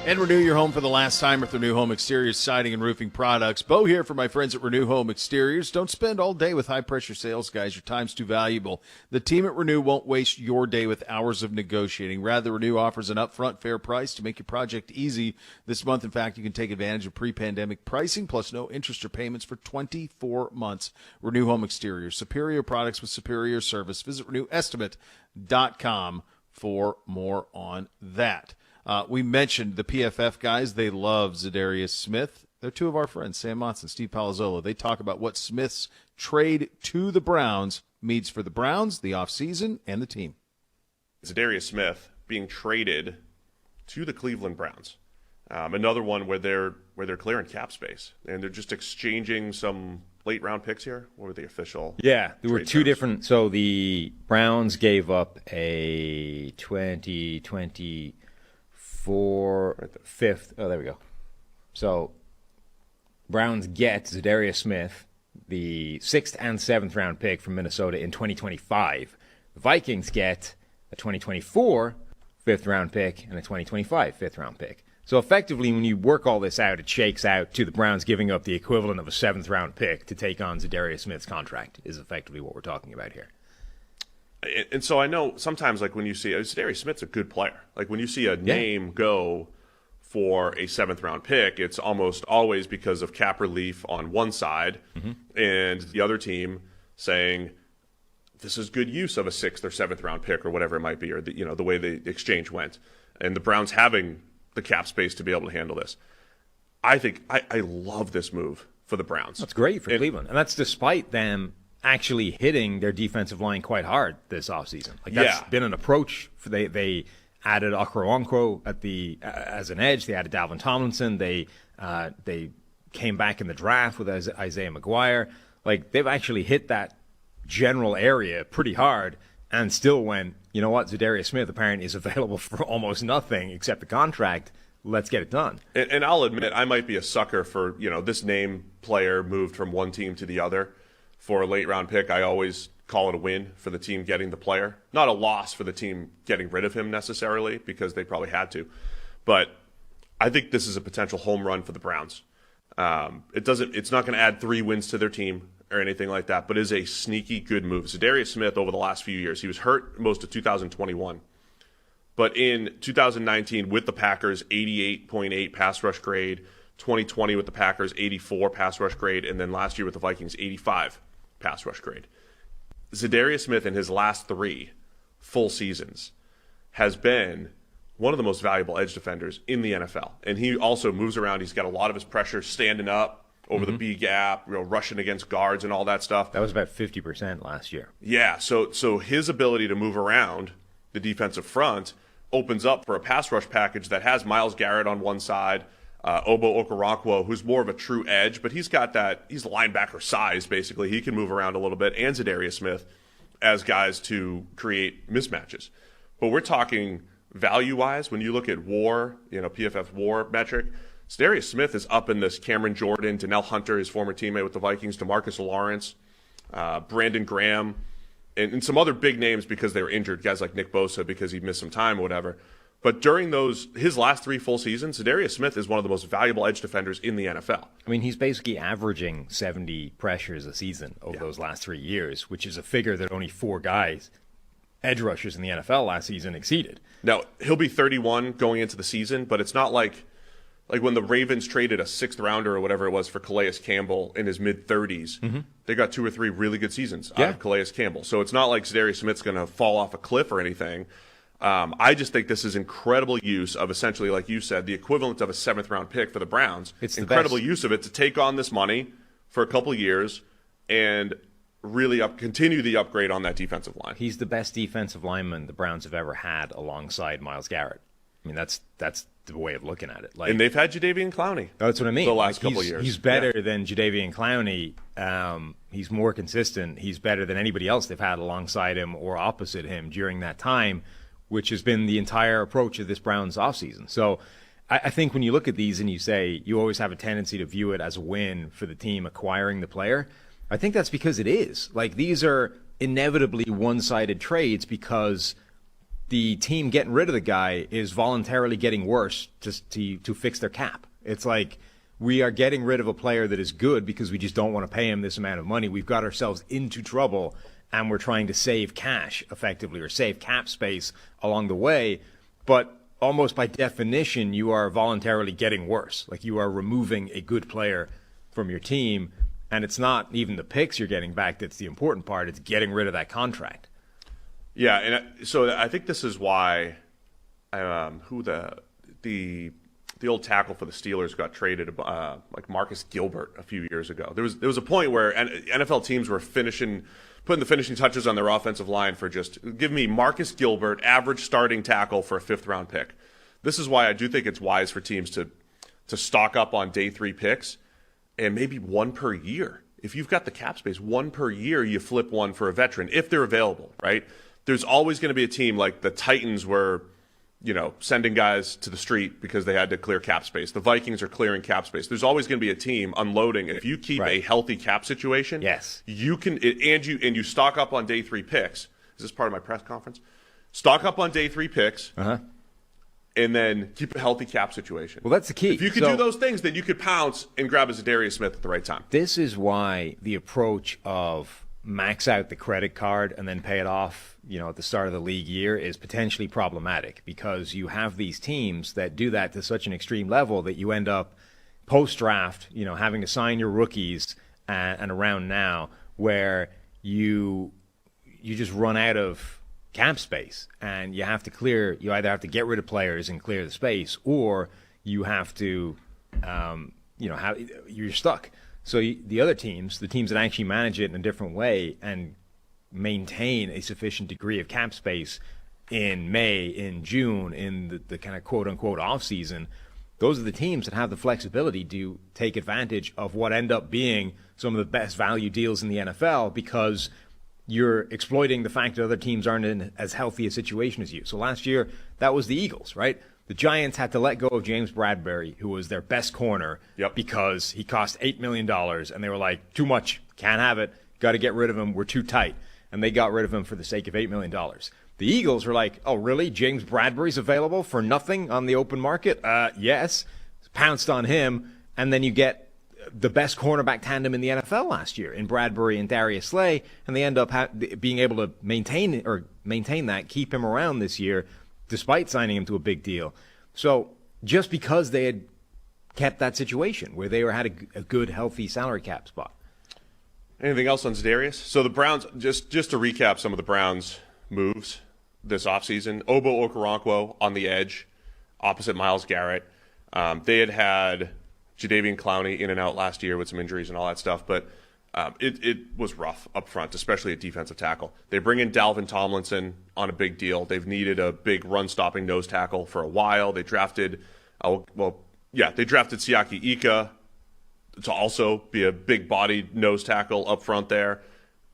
And renew your home for the last time with Renew Home Exteriors Siding and Roofing Products. Bo here for my friends at Renew Home Exteriors. Don't spend all day with high-pressure sales guys. Your time's too valuable. The team at Renew won't waste your day with hours of negotiating. Rather, Renew offers an upfront fair price to make your project easy. This month, in fact, you can take advantage of pre-pandemic pricing plus no interest or payments for 24 months. Renew Home Exteriors. Superior products with superior service. Visit RenewEstimate.com for more on that. We mentioned the PFF guys. They love Za'Darius Smith. They're two of our friends, Sam Monson, Steve Palazzolo. They talk about what Smith's trade to the Browns means for the Browns, the offseason, and the team. Za'Darius Smith being traded to the Cleveland Browns. Another one where they're clearing cap space, and they're just exchanging some late-round picks here. What were the official? Yeah, there were two terms? different. So the Browns gave up a 2024 fifth. Oh, there we go. So Browns get Za'Darius Smith, the 6th and 7th round pick from Minnesota in 2025. The Vikings get a 2024 5th round pick and a 2025 5th round pick. So effectively, when you work all this out, it shakes out to the Browns giving up the equivalent of a 7th round pick to take on Za'Darius Smith's contract, is effectively what we're talking about here. And so I know sometimes, like when you see Za'Darius Smith's a good player. Like when you see a name go for a 7th round pick, it's almost always because of cap relief on one side, and the other team saying this is good use of a 6th or 7th round pick or whatever it might be, or the way the exchange went, and the Browns having the cap space to be able to handle this. I think I love this move for the Browns. That's great for Cleveland, and that's despite them actually hitting their defensive line quite hard this offseason. Like that's been an approach. They added Okoronkwo as an edge. They added Dalvin Tomlinson. They came back in the draft with Isaiah McGuire. Like they've actually hit that general area pretty hard, and still went, you know what, Za'Darius Smith apparently is available for almost nothing except the contract. Let's get it done. And I'll admit, I might be a sucker for, this name player moved from one team to the other for a late round pick. I always call it a win for the team getting the player. Not a loss for the team getting rid of him necessarily, because they probably had to. But I think this is a potential home run for the Browns. It's not going to add 3 wins to their team or anything like that, but is a sneaky good move. Za'Darius Smith over the last few years, he was hurt most of 2021. But in 2019 with the Packers, 88.8 pass rush grade. 2020 with the Packers, 84 pass rush grade. And then last year with the Vikings, 85 pass rush grade. Za'Darius Smith in his last 3 full seasons has been one of the most valuable edge defenders in the NFL. And he also moves around. He's got a lot of his pressure standing up over the B gap, rushing against guards and all that stuff. That was about 50% last year. Yeah, so his ability to move around the defensive front opens up for a pass rush package that has Myles Garrett on one side, Obo Okoronkwo, who's more of a true edge, but he's linebacker size, basically. He can move around a little bit, and Za'Darius Smith as guys to create mismatches. But we're talking value-wise, when you look at WAR, PFF WAR metric, Za'Darius Smith is up in this. Cameron Jordan, Danielle Hunter, his former teammate with the Vikings, DeMarcus Lawrence, Brandon Graham, and some other big names because they were injured, guys like Nick Bosa because he missed some time or whatever. But during his last 3 full seasons, Za'Darius Smith is one of the most valuable edge defenders in the NFL. I mean, he's basically averaging 70 pressures a season over those last 3 years, which is a figure that only 4 guys, edge rushers in the NFL last season, exceeded. Now, he'll be 31 going into the season, but it's not like when the Ravens traded a 6th rounder or whatever it was for Calais Campbell in his mid-30s, they got 2 or 3 really good seasons out of Calais Campbell. So it's not like Za'Darius Smith's going to fall off a cliff or anything. I just think this is incredible use of, essentially, like you said, the equivalent of a 7th round pick for the Browns. It's incredible use of it to take on this money for a couple of years and really continue the upgrade on that defensive line. He's the best defensive lineman the Browns have ever had alongside Myles Garrett. I mean, that's the way of looking at it. And they've had Jadeveon Clowney. That's what I mean. The last couple of years. He's better than Jadeveon Clowney. He's more consistent. He's better than anybody else they've had alongside him or opposite him during that time, which has been the entire approach of this Browns offseason. So I think when you look at these and you say you always have a tendency to view it as a win for the team acquiring the player, I think that's because it is. Like, these are inevitably one-sided trades because the team getting rid of the guy is voluntarily getting worse to fix their cap. It's like we are getting rid of a player that is good because we just don't want to pay him this amount of money. We've got ourselves into trouble, and we're trying to save cash effectively or save cap space along the way. But almost by definition, you are voluntarily getting worse. Like you are removing a good player from your team, and it's not even the picks you're getting back that's the important part. It's getting rid of that contract. Yeah, and so I think this is why who the old tackle for the Steelers got traded, like Marcus Gilbert a few years ago. There was a point where NFL teams were putting the finishing touches on their offensive line for just give me Marcus Gilbert, average starting tackle for a 5th-round pick. This is why I do think it's wise for teams to stock up on day 3 picks and maybe one per year. If you've got the cap space, one per year, you flip one for a veteran if they're available, right? There's always going to be a team like the Titans were, sending guys to the street because they had to clear cap space. The Vikings are clearing cap space. There's always going to be a team unloading. If you keep a healthy cap situation, yes, you can, and you stock up on day 3 picks. Is this part of my press conference? Stock up on day 3 picks, and then keep a healthy cap situation. Well, that's the key. If you could do those things, then you could pounce and grab a Za'Darius Smith at the right time. This is why the approach of max out the credit card and then pay it off, at the start of the league year is potentially problematic, because you have these teams that do that to such an extreme level that you end up post-draft, having to sign your rookies and around now where you just run out of cap space, and you either have to get rid of players and clear the space, or you have to, you're stuck. So the other teams, the teams that actually manage it in a different way and maintain a sufficient degree of cap space in May, in June, in the kind of quote-unquote off-season, those are the teams that have the flexibility to take advantage of what end up being some of the best value deals in the NFL, because you're exploiting the fact that other teams aren't in as healthy a situation as you. So last year, that was the Eagles, right? The Giants had to let go of James Bradbury, who was their best corner, because he cost $8 million, and they were like, too much, can't have it, got to get rid of him, we're too tight. And they got rid of him for the sake of $8 million. The Eagles were like, oh, really? James Bradbury's available for nothing on the open market? Yes. Pounced on him, and then you get the best cornerback tandem in the NFL last year in Bradbury and Darius Slay, and they end up being able to maintain that, keep him around this year, despite signing him to a big deal. So just because they had kept that situation where they had a good, healthy salary cap spot. Anything else on Za'Darius? So the Browns, just to recap some of the Browns' moves this offseason, Obo Okoronkwo on the edge, opposite Myles Garrett. They had Jadeveon Clowney in and out last year with some injuries and all that stuff, but it was rough up front, especially at defensive tackle. They bring in Dalvin Tomlinson on a big deal. They've needed a big run-stopping nose tackle for a while. They drafted, Siaki Ika to also be a big-bodied nose tackle up front there.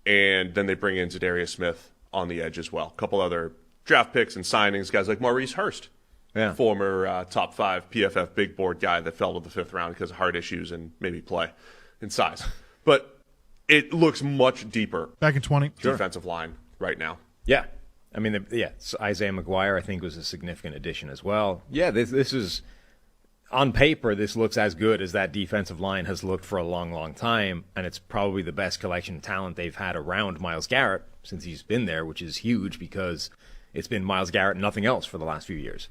And then they bring in Za'Darius Smith on the edge as well. A couple other draft picks and signings, guys like Maurice Hurst, former top 5 PFF big board guy that fell to the 5th round because of heart issues and maybe play and size. But it looks much deeper. Back in 20. Defensive line right now. Yeah. I mean, so Isaiah McGuire, I think, was a significant addition as well. Yeah, this is, on paper, this looks as good as that defensive line has looked for a long, long time, and it's probably the best collection of talent they've had around Myles Garrett since he's been there, which is huge because it's been Myles Garrett and nothing else for the last few years.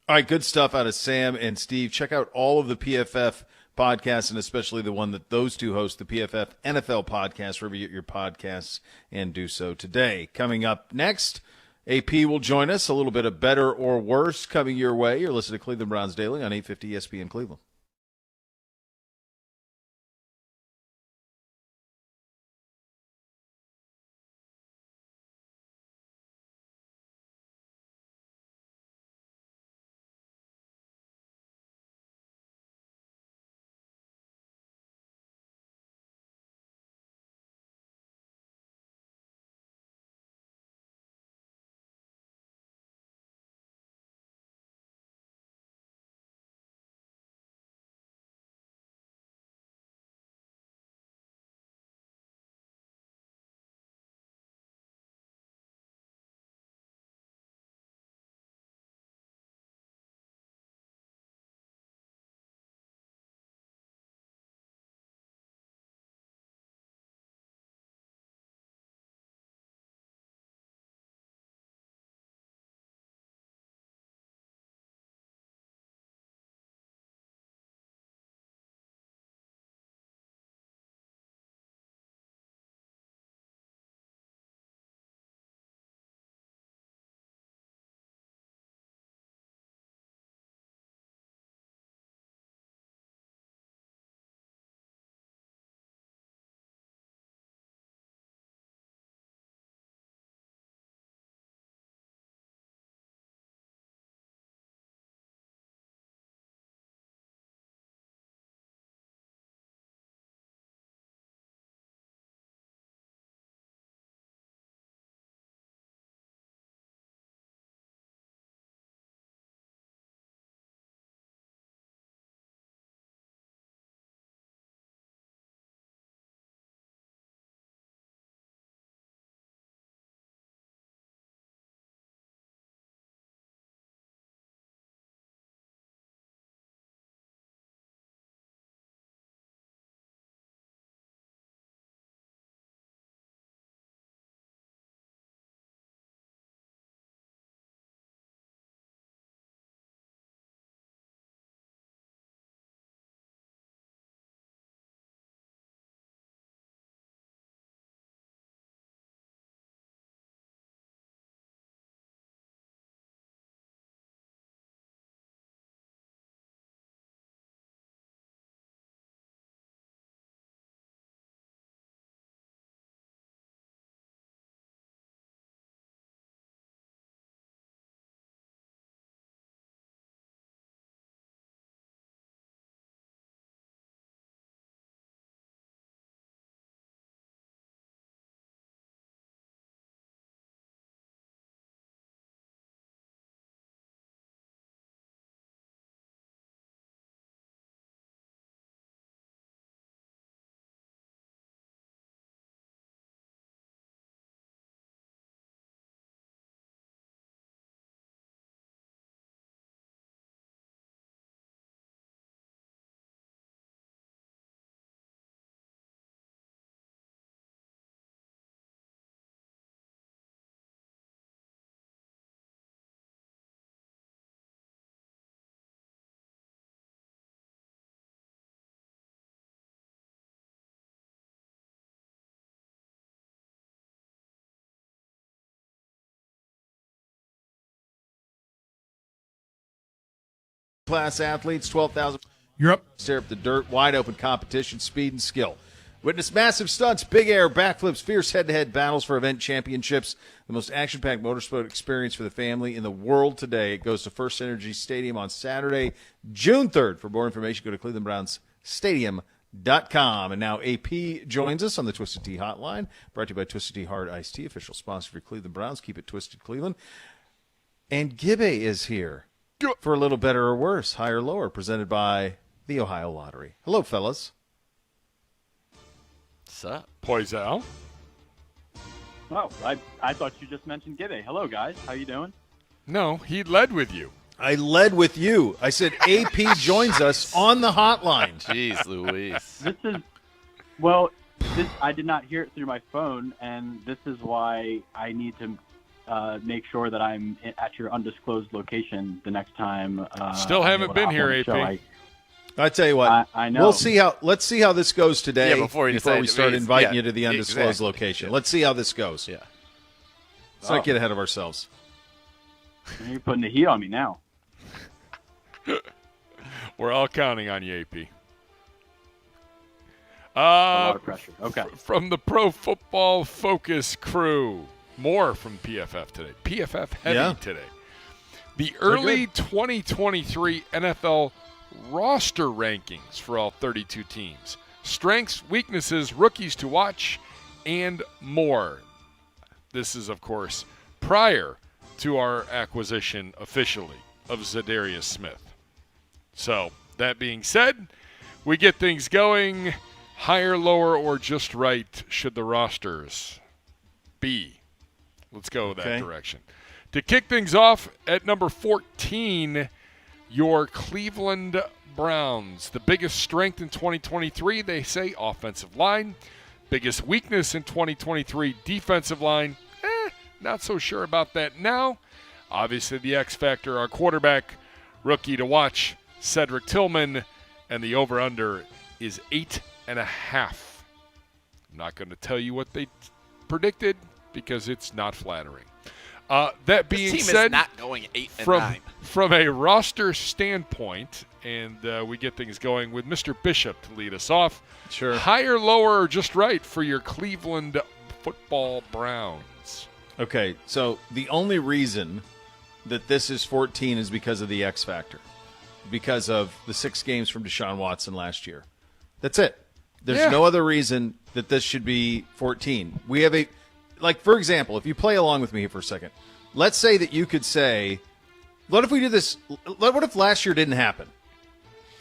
All right, good stuff out of Sam and Steve. Check out all of the PFF podcasts, and especially the one that those two host, the PFF NFL podcast, wherever you get your podcasts, and do so today. Coming up next, AP will join us. A little bit of better or worse coming your way. You're listening to Cleveland Browns Daily on 850 ESPN Cleveland. class athletes, 12,000. You're up. Stare up the dirt, wide open competition, speed and skill. Witness massive stunts, big air, backflips, fierce head-to-head battles for event championships. The most action-packed motorsport experience for the family in the world today. It goes to First Energy Stadium on Saturday, June 3rd. For more information, go to clevelandbrownsstadium.com. And now AP joins us on the Twisted Tea Hotline, brought to you by Twisted Tea Hard Iced Tea, official sponsor for Cleveland Browns. Keep it twisted, Cleveland. And Gibbe is here for a little better or worse, higher or lower, presented by the Ohio Lottery. Hello, fellas. What's up? Poisel. Oh, I thought you just mentioned Gibbe. Hello, guys. How you doing? No, he led with you. I led with you. I said AP joins us on the hotline. Jeez, Louise. I did not hear it through my phone, and this is why I need to make sure that I'm at your undisclosed location the next time. Still haven't been here, AP. I tell you what, I know. Let's see how this goes today. Yeah, before we start inviting you to the undisclosed location. Yeah. Let's see how this goes. Yeah. Let's not get ahead of ourselves. You're putting the heat on me now. We're all counting on you, AP. A lot of pressure. Okay. From the Pro Football Focus crew. More from PFF today. PFF heavy today. The early 2023 NFL roster rankings for all 32 teams. Strengths, weaknesses, rookies to watch, and more. This is, of course, prior to our acquisition officially of Za'Darius Smith. So, that being said, we get things going. Higher, lower, or just right should the rosters be. Let's go that direction. To kick things off at number 14, your Cleveland Browns. The biggest strength in 2023, they say, offensive line. Biggest weakness in 2023, defensive line. Not so sure about that now. Obviously, the X factor, our quarterback, rookie to watch, Cedric Tillman, and the over-under is 8.5. I'm not going to tell you what they predicted because it's not flattering. That being this team said, is not going 8-9. From a roster standpoint, and we get things going with Mr. Bishop to lead us off. Sure. Higher, lower, or just right for your Cleveland football Browns. Okay, so the only reason that this is 14 is because of the X factor, because of the 6 games from Deshaun Watson last year. That's it. There's no other reason that this should be 14. We have for example, if you play along with me here for a second, let's say that you could say, what if we did this? What if last year didn't happen?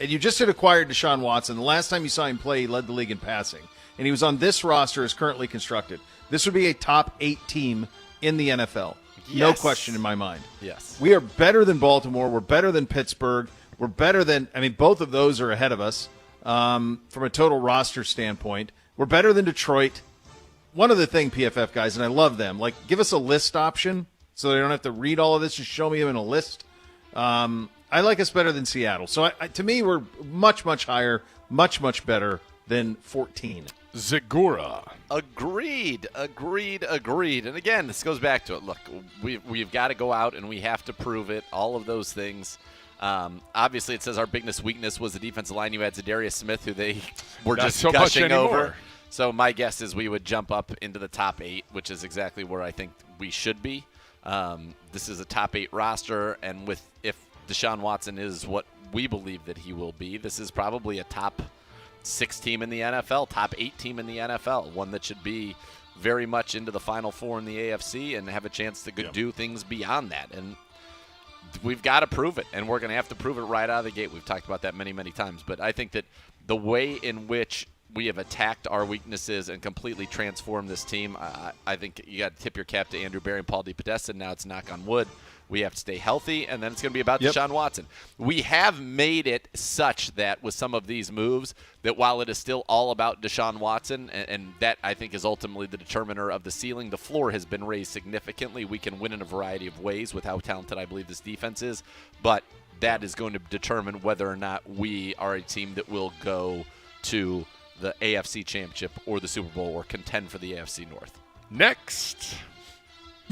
And you just had acquired Deshaun Watson. The last time you saw him play, he led the league in passing. And he was on this roster as currently constructed. This would be a top 8 team in the NFL. Yes. No question in my mind. Yes. We are better than Baltimore. We're better than Pittsburgh. We're better than, both of those are ahead of us from a total roster standpoint. We're better than Detroit. One other thing, PFF guys, and I love them, give us a list option so they don't have to read all of this. Just show me them in a list. I like us better than Seattle. So to me, we're much, much higher, much, much better than 14. Zagura. Agreed. And again, this goes back to it. Look, we've got to go out and we have to prove it. All of those things. Obviously, it says our biggest weakness was the defensive line. You had Za'Darius Smith, who they were Not just so gushing much anymore. over. So my guess is we would jump up into the top 8, which is exactly where I think we should be. This is a top 8 roster, and if Deshaun Watson is what we believe that he will be, this is probably a top 6 team in the NFL, top 8 team in the NFL, one that should be very much into the Final Four in the AFC and have a chance to do things beyond that. And we've got to prove it, and we're going to have to prove it right out of the gate. We've talked about that many, many times. But I think that the way in which we have attacked our weaknesses and completely transformed this team, I think you got to tip your cap to Andrew Berry and Paul DePodesta. Now it's knock on wood. We have to stay healthy, and then it's going to be about Deshaun Watson. We have made it such that with some of these moves that while it is still all about Deshaun Watson, and that I think is ultimately the determiner of the ceiling, the floor has been raised significantly. We can win in a variety of ways with how talented I believe this defense is, but that is going to determine whether or not we are a team that will go to the AFC Championship or the Super Bowl or contend for the AFC North. Next.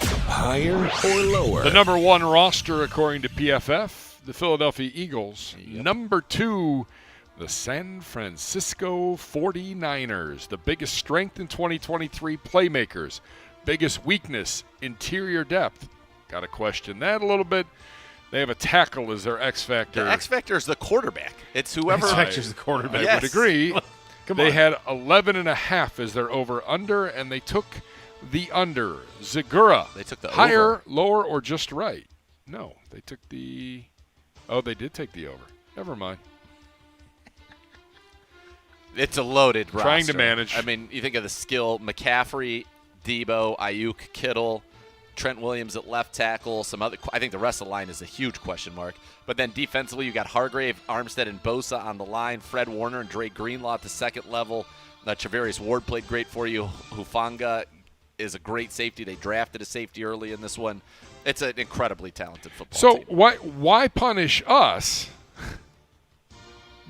Higher or lower? The number 1 roster, according to PFF, the Philadelphia Eagles. Number 2, the San Francisco 49ers. The biggest strength in 2023, playmakers. Biggest weakness, interior depth. Got to question that a little bit. They have a tackle as their X factor. The X factor is the quarterback. It's whoever. X factor's the quarterback. I would agree. Come they on. had 11.5 as their over/under, and they took the under. Zagura. They took the higher, over. lower, or just right? No, they took the. Oh, they did take the over. Never mind. It's a loaded roster. Trying to manage. I mean, you think of the skill: McCaffrey, Debo, Ayuk, Kittle, Trent Williams at left tackle. Some other. I think the rest of the line is a huge question mark. But then defensively, you got Hargrave, Armstead, and Bosa on the line. Fred Warner and Dre Greenlaw at the second level. Travarius Ward played great for you. Hufanga is a great safety. They drafted a safety early in this one. It's an incredibly talented football team. Why punish us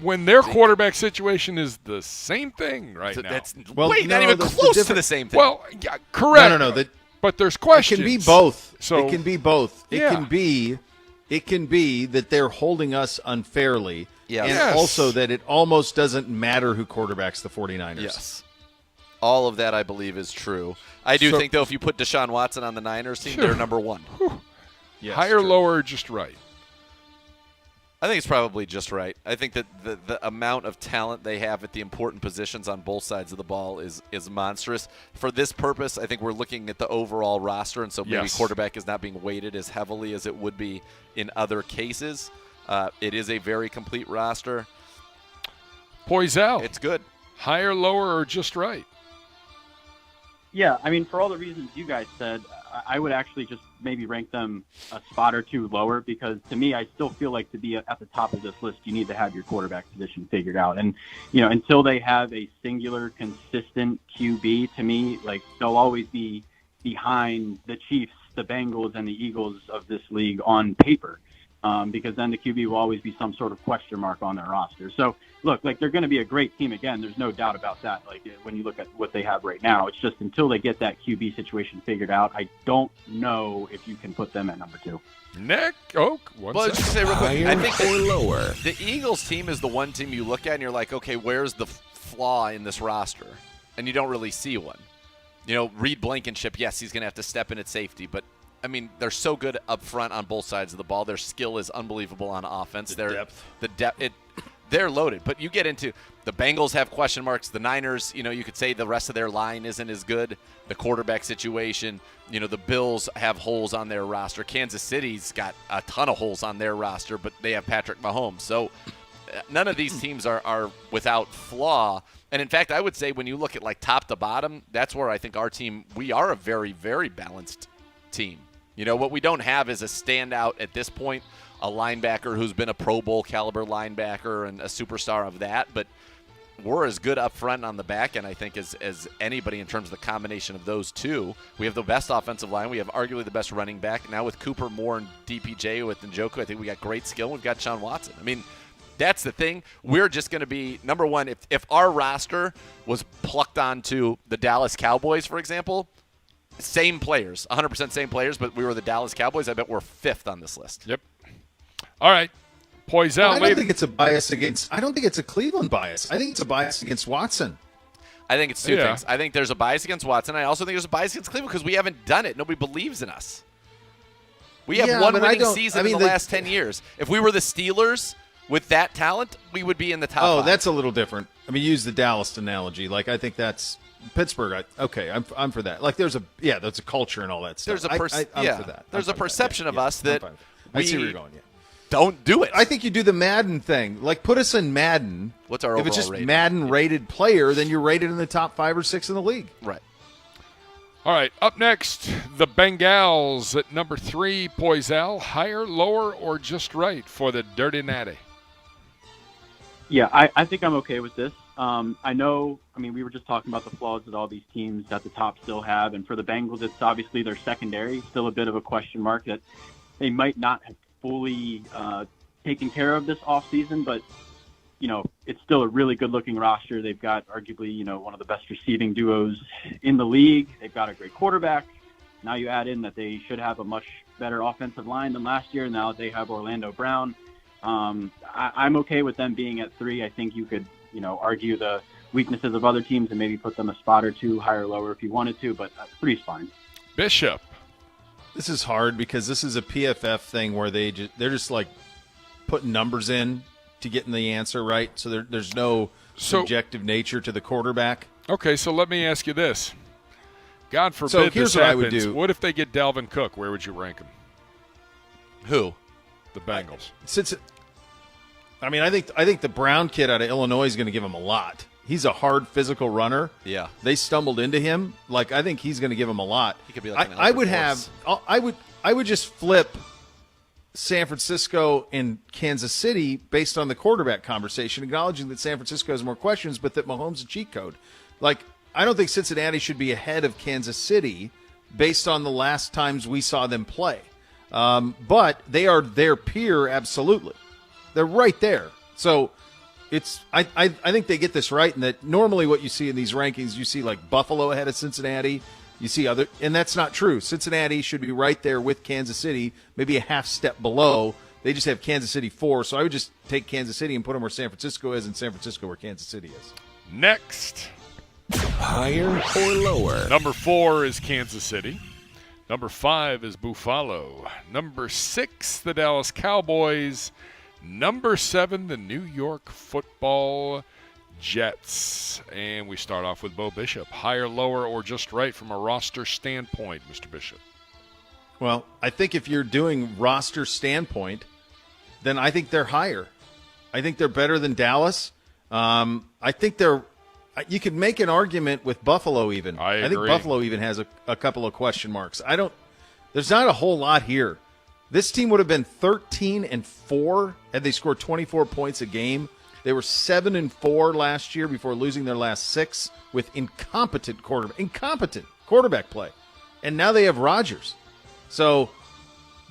when their quarterback situation is the same thing right now? That's Well, not no, even the close to difference- the same thing. Well, yeah, correct. No. But there's It questions. can be both. So it can be both. Yeah. It can be that they're holding us unfairly. Yes. And Yes. also that it almost doesn't matter who quarterbacks the 49ers. Yes. All of that, I believe, is true. I do So- think, though, if you put Deshaun Watson on the Niners team, Sure. they're number 1. Yes, higher, true. lower, just right. I think it's probably just right. I think that the amount of talent they have at the important positions on both sides of the ball is monstrous. For this purpose, I think we're looking at the overall roster, and so maybe Yes. quarterback is not being weighted as heavily as it would be in other cases. It is a very complete roster. Poisel. It's good. Higher, lower, or just right? Yeah, I mean, for all the reasons you guys said, I would actually just maybe rank them a spot or two lower because to me, I still feel like to be at the top of this list, you need to have your quarterback position figured out. And, until they have a singular, consistent QB, to me, like they'll always be behind the Chiefs, the Bengals, and the Eagles of this league on paper. Because then the QB will always be some sort of question mark on their roster. So, look, like they're going to be a great team again. There's no doubt about that. Like when you look at what they have right now, it's just until they get that QB situation figured out, I don't know if you can put them at number 2. Nick Oak. Well, just say real quick, Higher I think or lower? the Eagles team is the one team you look at and you're like, okay, where's the flaw in this roster? And you don't really see one. Reed Blankenship, yes, he's going to have to step in at safety, but I mean, they're so good up front on both sides of the ball. Their skill is unbelievable on offense. They're loaded. But you get into the Bengals have question marks. The Niners, you could say the rest of their line isn't as good. The quarterback situation, the Bills have holes on their roster. Kansas City's got a ton of holes on their roster, but they have Patrick Mahomes. So none of these teams are without flaw. And in fact, I would say when you look at like top to bottom, that's where I think our team, we are a very, very balanced team. What we don't have is a standout at this point, a linebacker who's been a Pro Bowl caliber linebacker and a superstar of that. But we're as good up front on the back end, I think, as anybody in terms of the combination of those two. We have the best offensive line. We have arguably the best running back. Now with Cooper, Moore, and DPJ with Njoku, I think we got great skill. We've got Sean Watson. I mean, that's the thing. We're just going to be, number one, if our roster was plucked onto the Dallas Cowboys, for example, same players, 100% same players, but we were the Dallas Cowboys, I bet we're 5th on this list. Yep. All right. Poisel. I don't think it's a bias against. I don't think it's a Cleveland bias. I think it's a bias against Watson. I think it's two Yeah. things. I think there's a bias against Watson. I also think there's a bias against Cleveland because we haven't done it. Nobody believes in us. We have Yeah, one but I winning don't- season I mean, in the last 10 years. If we were the Steelers with that talent, we would be in the top Oh, 5. that's a little different. I mean, use the Dallas analogy. Like, I think that's Pittsburgh. I'm for that. Like, that's a culture and all that stuff. There's a I'm yeah. for that. There's I'm a fine with that. perception Yeah, of yeah, us I'm that fine with that. I see we- where you're going. Yeah. don't do it. I think you do the Madden thing. Like, put us in Madden. What's our If it's overall just rating? Madden rated player, then you're rated in the top 5 or 6 in the league. Right. All right. Up next, the Bengals at number 3. Poisel. Higher, lower, or just right for the Dirty Natty? Yeah, I think I'm okay with this. We were just talking about the flaws that all these teams at the top still have. And for the Bengals, it's obviously their secondary, still a bit of a question mark that they might not have fully taken care of this offseason. But, it's still a really good-looking roster. They've got arguably, one of the best receiving duos in the league. They've got a great quarterback. Now you add in that they should have a much better offensive line than last year. Now they have Orlando Brown. I'm okay with them being at 3. I think you could, argue the weaknesses of other teams and maybe put them a spot or 2 higher or lower if you wanted to, but 3 is fine. Bishop. This is hard because this is a PFF thing where they're just like putting numbers in to getting the answer right. So there's no subjective nature to the quarterback. Okay, so let me ask you this. God forbid So here's this what I happens. would do. What if they get Dalvin Cook? Where would you rank him? Who? The Bengals. I think the Brown kid out of Illinois is going to give him a lot. He's a hard physical runner. Yeah. They stumbled into him. Like, I think he's going to give him a lot. He could be like an I would Albert have I would just flip San Francisco and Kansas City based on the quarterback conversation, acknowledging that San Francisco has more questions, but that Mahomes is a cheat code. Like, I don't think Cincinnati should be ahead of Kansas City based on the last times we saw them play. But they are their peer, absolutely. They're right there. So I think they get this right, in that normally what you see in these rankings, you see like Buffalo ahead of Cincinnati. You see and that's not true. Cincinnati should be right there with Kansas City, maybe a half step below. They just have Kansas City 4, so I would just take Kansas City and put them where San Francisco is, and San Francisco where Kansas City is. Next. Higher or lower? Number 4 is Kansas City. Number 5 is Buffalo. Number 6, the Dallas Cowboys. Number 7, the New York Football Jets. And we start off with Bo Bishop. Higher, lower, or just right from a roster standpoint, Mr. Bishop? Well, I think if you're doing roster standpoint, then I think they're higher. I think they're better than Dallas. I think you could make an argument with Buffalo even. I think agree. Buffalo even has a couple of question marks. There's not a whole lot here. This team would have been 13-4 had they scored 24 points a game. They were 7-4 last year before losing their last 6 with incompetent quarterback play. And now they have Rodgers. So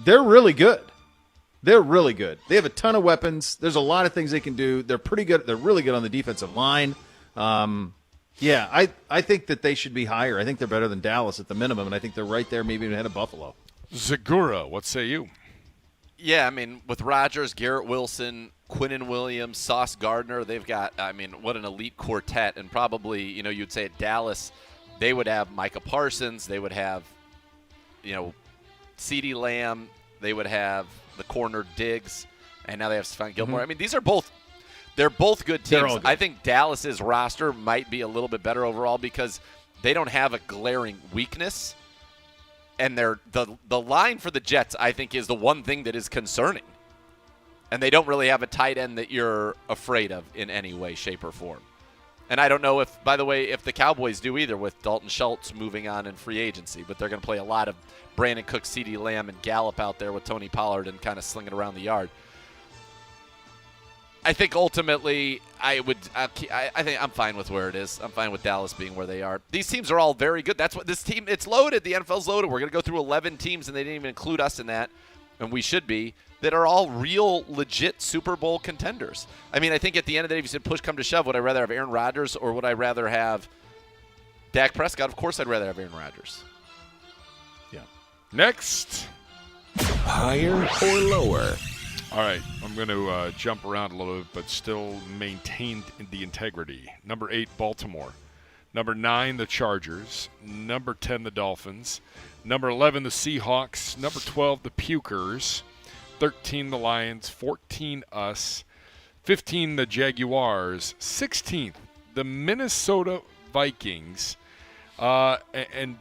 they're really good. They're really good. They have a ton of weapons. There's a lot of things they can do. They're pretty good. They're really good on the defensive line. I think that they should be higher. I think they're better than Dallas at the minimum, and I think they're right there, maybe even ahead of Buffalo. Zagura, what say you? Yeah, I mean, with Rodgers, Garrett Wilson, Quinnen Williams, Sauce Gardner, they've got, what an elite quartet. And probably, you'd say at Dallas, they would have Micah Parsons, they would have, CeeDee Lamb, they would have the corner Diggs, and now they have Stephon Gilmore. Mm-hmm. They're both good They're teams. all good. I think Dallas's roster might be a little bit better overall because they don't have a glaring weakness. And the line for the Jets, I think, is the one thing that is concerning. And they don't really have a tight end that you're afraid of in any way, shape, or form. And I don't know if the Cowboys do either, with Dalton Schultz moving on in free agency. But they're going to play a lot of Brandon Cook, CeeDee Lamb, and Gallup out there with Tony Pollard and kind of slinging around the yard. I think ultimately I think I'm fine with where it is. I'm fine with Dallas being where they are. These teams are all very good. That's what this team, it's loaded. The NFL's loaded. We're going to go through 11 teams, and they didn't even include us in that, and we should be, that are all real, legit Super Bowl contenders. I think at the end of the day, if you said push come to shove, would I rather have Aaron Rodgers or would I rather have Dak Prescott? Of course I'd rather have Aaron Rodgers. Yeah. Next. Higher or lower? All right, I'm going to jump around a little bit, but still maintain the integrity. Number 8, Baltimore. Number 9, the Chargers. Number 10, the Dolphins. Number 11, the Seahawks. Number 12, the Pukers. 13, the Lions. 14, us. 15, the Jaguars. 16th, the Minnesota Vikings. And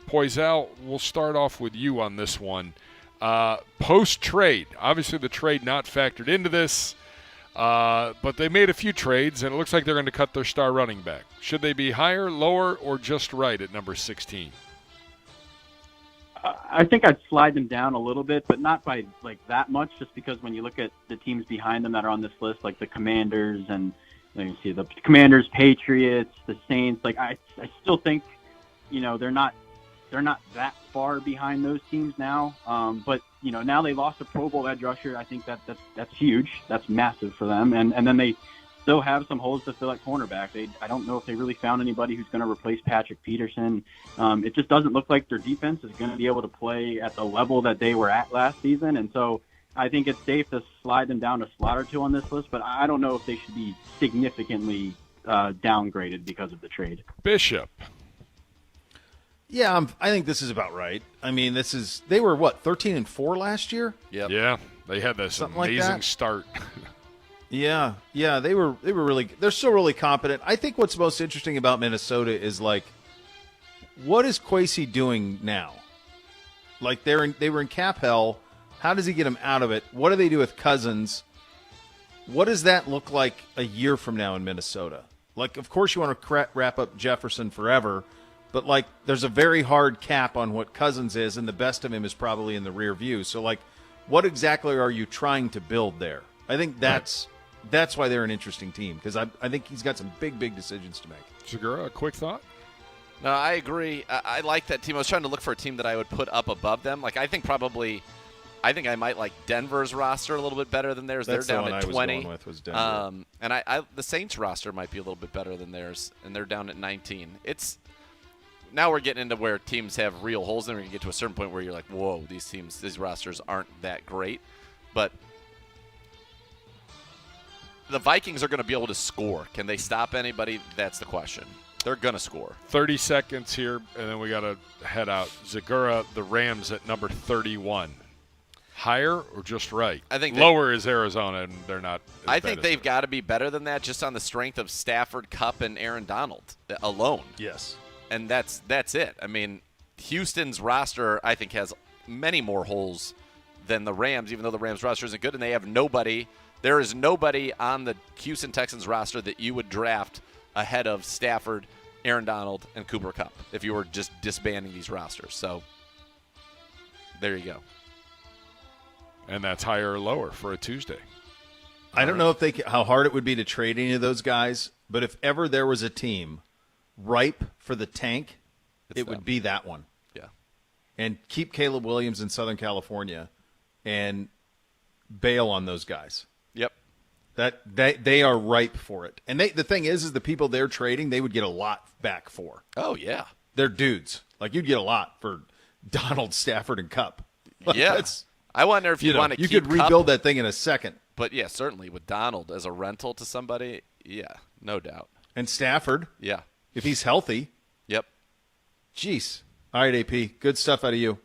Poisal, we'll start off with you on this one. Post-trade, obviously the trade not factored into this, but they made a few trades, and it looks like they're going to cut their star running back. Should they be higher, lower, or just right at number 16? I think I'd slide them down a little bit, but not by that much, just because when you look at the teams behind them that are on this list, like the Commanders and you see the Commanders, Patriots, the Saints, I still think, they're not that far behind those teams now. But now they lost a Pro Bowl edge rusher. I think that's huge. That's massive for them. And then they still have some holes to fill at cornerback. I don't know if they really found anybody who's going to replace Patrick Peterson. It just doesn't look like their defense is going to be able to play at the level that they were at last season. And so I think it's safe to slide them down a slot or two on this list, but I don't know if they should be significantly downgraded because of the trade. Bishop. Yeah, I think this is about right. I mean, they were what, 13-4 last year? Yep. Yeah, they had this Something like amazing that. start. Yeah, they were really, they're still really competent. I think what's most interesting about Minnesota is like, what is Kwesi doing now? Like they were in cap hell. How does he get them out of it? What do they do with Cousins? What does that look like a year from now in Minnesota? Like, of course you want to wrap up Jefferson forever, but like there's a very hard cap on what Cousins is, and the best of him is probably in the rear view. So like, what exactly are you trying to build there? I think that's why they're an interesting team, because I think he's got some big decisions to make. Segura, a quick thought? No, I agree. I like that team. I was trying to look for a team that I would put up above them. Like, I think I might like Denver's roster a little bit better than theirs. That's they're down the one at I was 20. going with was Denver. And the Saints roster might be a little bit better than theirs, and they're down at 19. Now we're getting into where teams have real holes, and we're going to get to a certain point where you're like, whoa, these rosters aren't that great. But the Vikings are going to be able to score. Can they stop anybody? That's the question. They're going to score. 30 seconds here, and then we got to head out. Segura, the Rams at number 31. Higher or just right? I think lower is Arizona, and they're not. I think they've got to be better than that, just on the strength of Stafford, Kupp, and Aaron Donald alone. Yes. And that's it. I mean, Houston's roster, I think, has many more holes than the Rams, even though the Rams roster isn't good, and they have nobody. There is nobody on the Houston Texans roster that you would draft ahead of Stafford, Aaron Donald, and Cooper Kupp if you were just disbanding these rosters. So there you go. And that's higher or lower for a Tuesday. I don't know how hard it would be to trade any of those guys, but if ever there was a team ripe for the tank, it would be that one. Yeah. And keep Caleb Williams in Southern California and bail on those guys. Yep. That they are ripe for it. And the thing is the people they're trading, they would get a lot back for. Oh, yeah. They're dudes. Like, you'd get a lot for Donald, Stafford, and Kupp. Like, Yeah. I wonder if you want to keep you could rebuild that thing in a second. But, yeah, certainly with Donald as a rental to somebody, yeah, no doubt. And Stafford, Yeah. if he's healthy. Yep. Jeez. All right, AP. Good stuff out of you.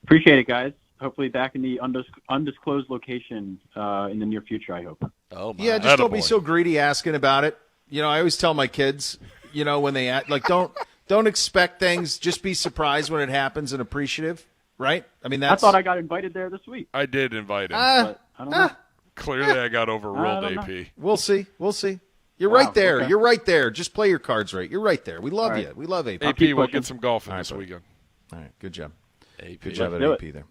Appreciate it, guys. Hopefully back in the undisclosed location in the near future, I hope. Oh, my. Yeah, just don't be Attaboy. so greedy asking about it. You know, I always tell my kids, you know, when they act, like, don't expect things. Just be surprised when it happens and appreciative, right? I mean, I thought I got invited there this week, I did invite him. but I don't know. Clearly, I got overruled, I don't AP. We'll see. You're Wow, right there. okay. You're right there. Just play your cards right. You're right there. We love All right. you. We love AP. AP, keep we'll pushing. get some golfing this buddy. weekend. All right. Good job. AP. Good job Let's at do AP there.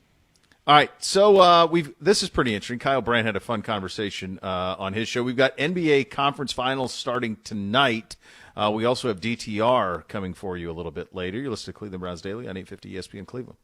All right, so this is pretty interesting. Kyle Brandt had a fun conversation on his show. We've got NBA conference finals starting tonight. We also have DTR coming for you a little bit later. You're listening to Cleveland Browns Daily on 850 ESPN Cleveland.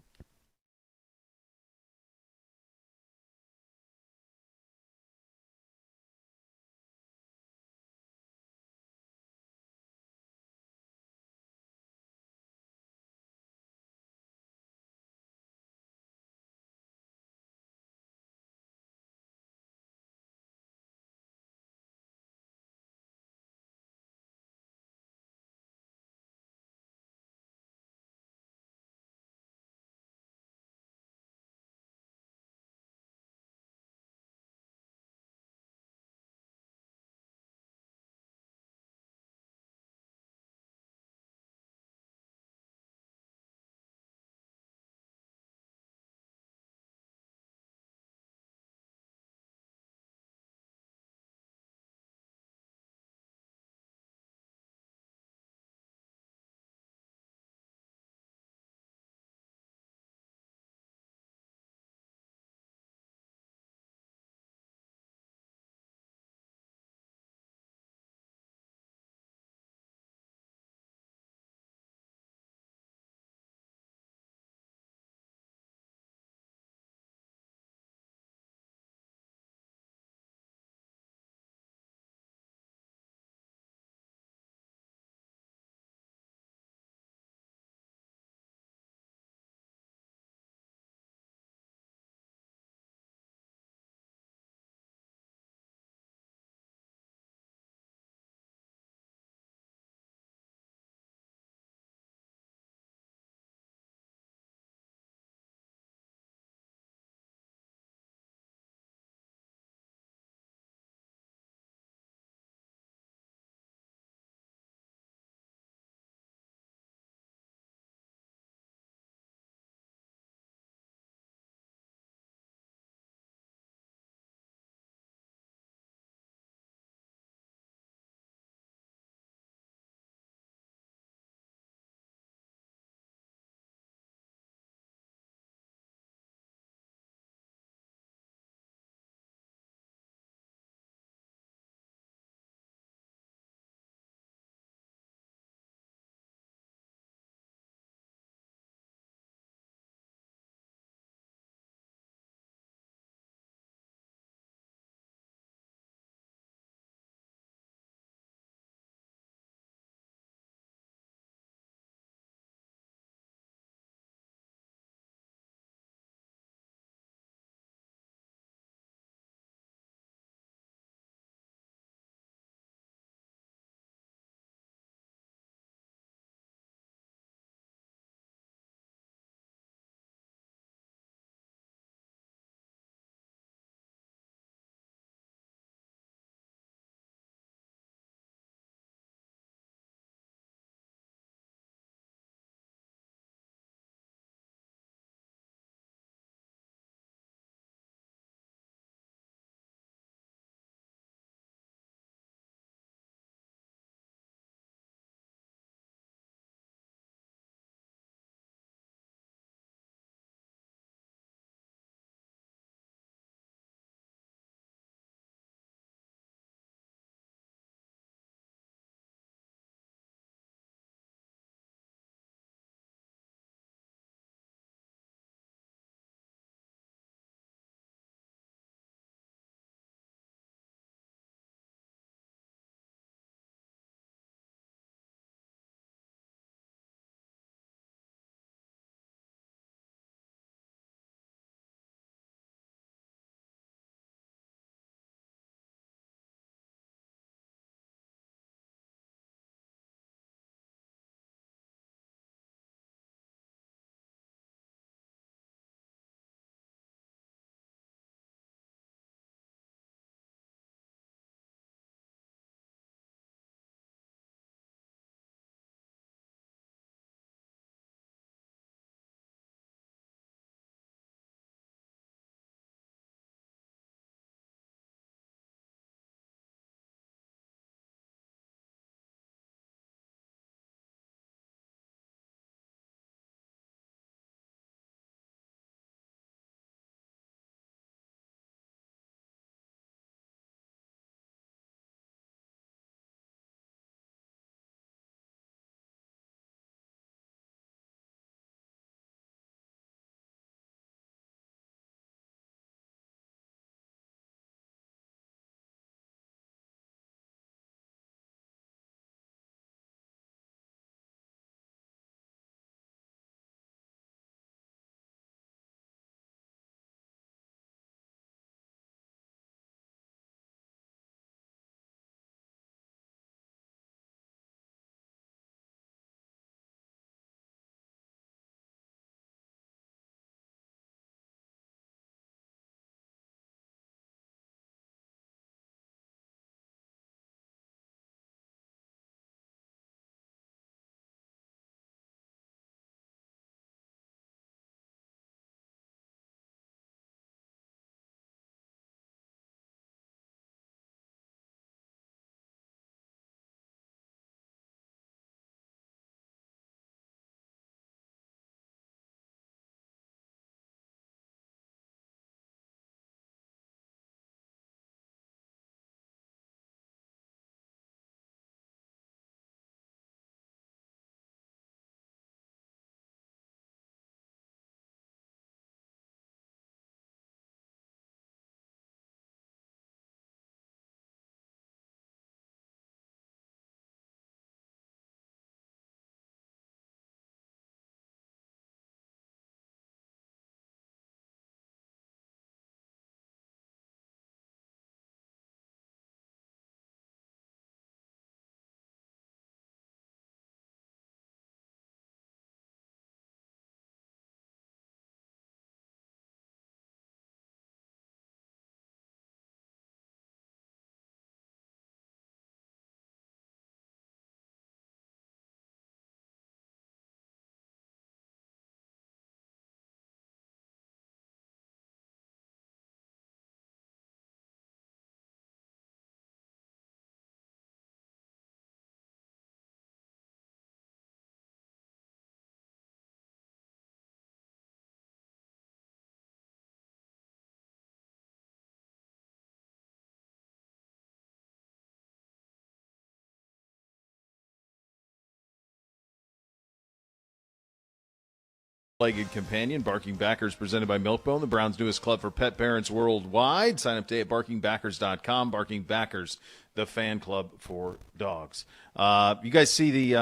Legged Companion, Barking Backers, presented by Milkbone, the Browns' newest club for pet parents worldwide. Sign up today at barkingbackers.com. Barking Backers, the fan club for dogs. You guys see the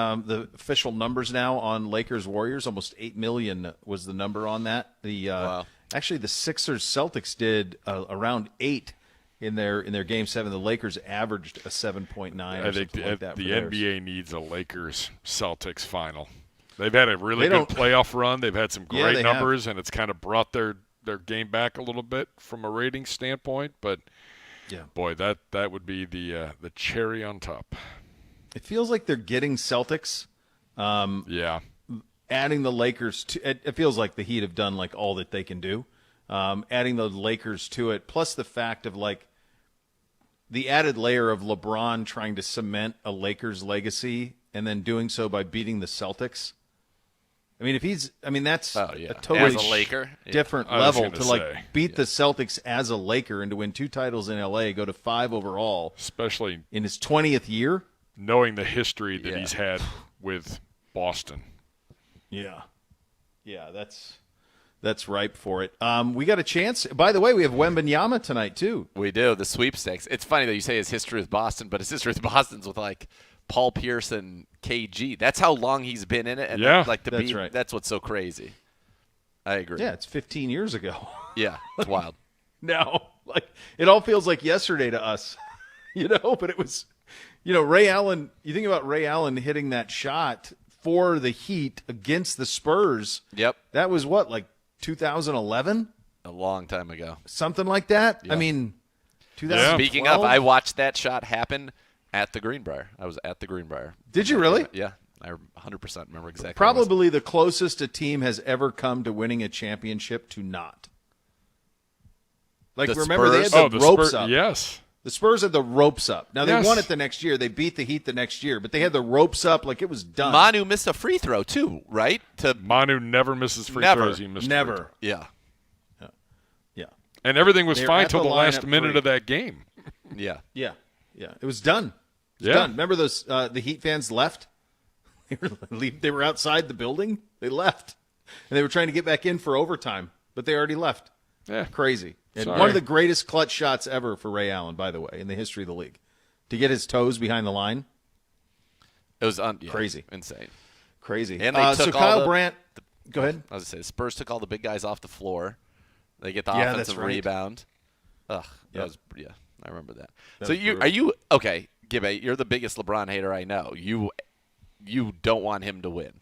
official numbers now on Lakers Warriors? Almost 8 million was the number on that. Wow. Actually, the Sixers Celtics did around 8 in their Game 7. The Lakers averaged a 7.9. I think the that NBA needs a Lakers Celtics final. They've had a really good playoff run. They've had some great numbers, and it's kind of brought their game back a little bit from a rating standpoint. But, boy, that would be the cherry on top. It feels like they're getting Celtics. Adding the Lakers to it feels like the Heat have done like all that they can do. Adding the Lakers to it, plus the fact of like the added layer of LeBron trying to cement a Lakers legacy and then doing so by beating the Celtics. I mean, that's a totally as a Laker, different level to like beat the Celtics as a Laker and to win 2 titles in LA, go to 5 overall, especially in his 20th year, knowing the history that he's had with Boston. Yeah, that's ripe for it. We got a chance. By the way, we have Wembanyama tonight too. We do, the sweepstakes. It's funny that you say his history with Boston, but his history with Boston's with like Paul Pierce and KG. That's how long he's been in it. And right. That's what's so crazy. I agree. Yeah, it's 15 years ago. Yeah, it's wild. Now, like it all feels like yesterday to us, but it was, Ray Allen, you think about Ray Allen hitting that shot for the Heat against the Spurs. Yep. That was what, like 2011? A long time ago. Something like that? Yeah. I mean, 2012? Speaking of, I watched that shot happen at the Greenbrier. I was at the Greenbrier. Did you really? Yeah. I 100% remember exactly. Probably the closest a team has ever come to winning a championship to not. Like, remember, they had the ropes up. Yes. The Spurs had the ropes up. Now, they won it the next year. They beat the Heat the next year, but they had the ropes up like it was done. Manu missed a free throw, too, right? Manu never misses free throws. He missed never. Free throw. Yeah. And everything was fine till the last minute of that game. Yeah. It was done. It was done. Remember those the Heat fans left? They were outside the building. They left. And they were trying to get back in for overtime, but they already left. Yeah. Crazy. And one of the greatest clutch shots ever for Ray Allen, by the way, in the history of the league. To get his toes behind the line. It was crazy. Insane. Crazy. And they took Kyle Brandt. Go ahead. I was going to say, the Spurs took all the big guys off the floor. They get the offensive rebound. Ugh. I remember that. Are you okay, Gibby, you're the biggest LeBron hater I know. You don't want him to win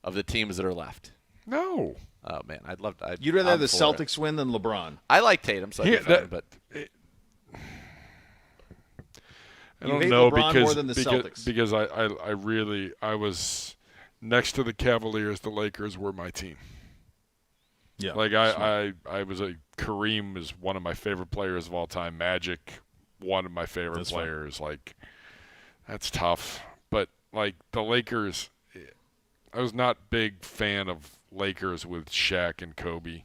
of the teams that are left. No. Oh, man. You'd rather have the Celtics win than LeBron. I like Tatum, so but I don't know LeBron more than the Celtics. Because I was next to the Cavaliers. The Lakers were my team. Yeah, like I was Kareem is one of my favorite players of all time. Magic, one of my favorite players. Fun. Like that's tough, but like the Lakers, I was not big fan of Lakers with Shaq and Kobe.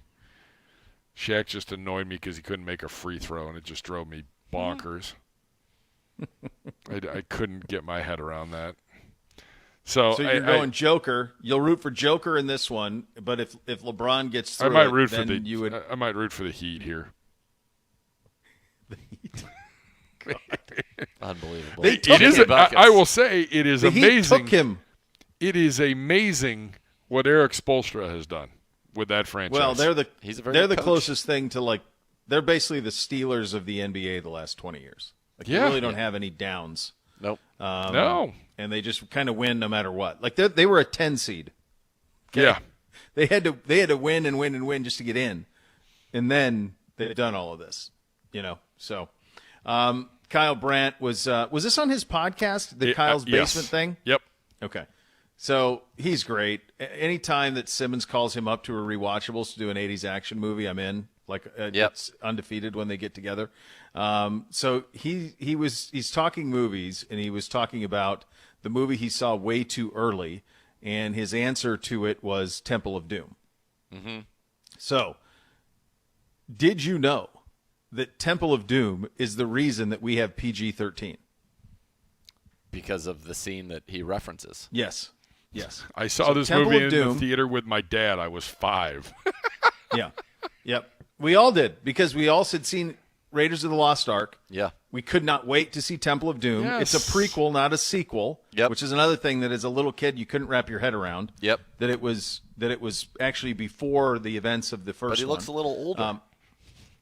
Shaq just annoyed me because he couldn't make a free throw, and it just drove me bonkers. I couldn't get my head around that. So you're going Joker. You'll root for Joker in this one, but if LeBron gets through, I might root for the Heat here. The Heat. Unbelievable. I will say it is the amazing. Heat took him. It is amazing what Eric Spoelstra has done with that franchise. Well, they're the coach. closest thing to like they're basically the Steelers of the NBA the last 20 years. Like they really don't have any downs. Nope. No. And they just kind of win no matter what. Like they were a 10 seed. Okay? Yeah. They had to win and win and win just to get in. And then they've done all of this, So Kyle Brandt was this on his podcast, the Kyle's Basement thing? Yep. Okay. So he's great. Anytime that Simmons calls him up to a Rewatchables to do an 80s action movie, I'm in. It's undefeated when they get together. So he's talking movies, and he was talking about the movie he saw way too early, and his answer to it was Temple of Doom. Mm-hmm. So, did you know that Temple of Doom is the reason that we have PG-13? Because of the scene that he references. Yes. Yes. I saw So this Temple movie of in the Doom. theater with my dad. I was 5. Yeah. Yep. We all did because we all had seen Raiders of the Lost Ark. Yeah. We could not wait to see Temple of Doom. Yes. It's a prequel, not a sequel. Yep. Which is another thing that as a little kid you couldn't wrap your head around. Yep. That it was actually before the events of the first But he one. looks a little older.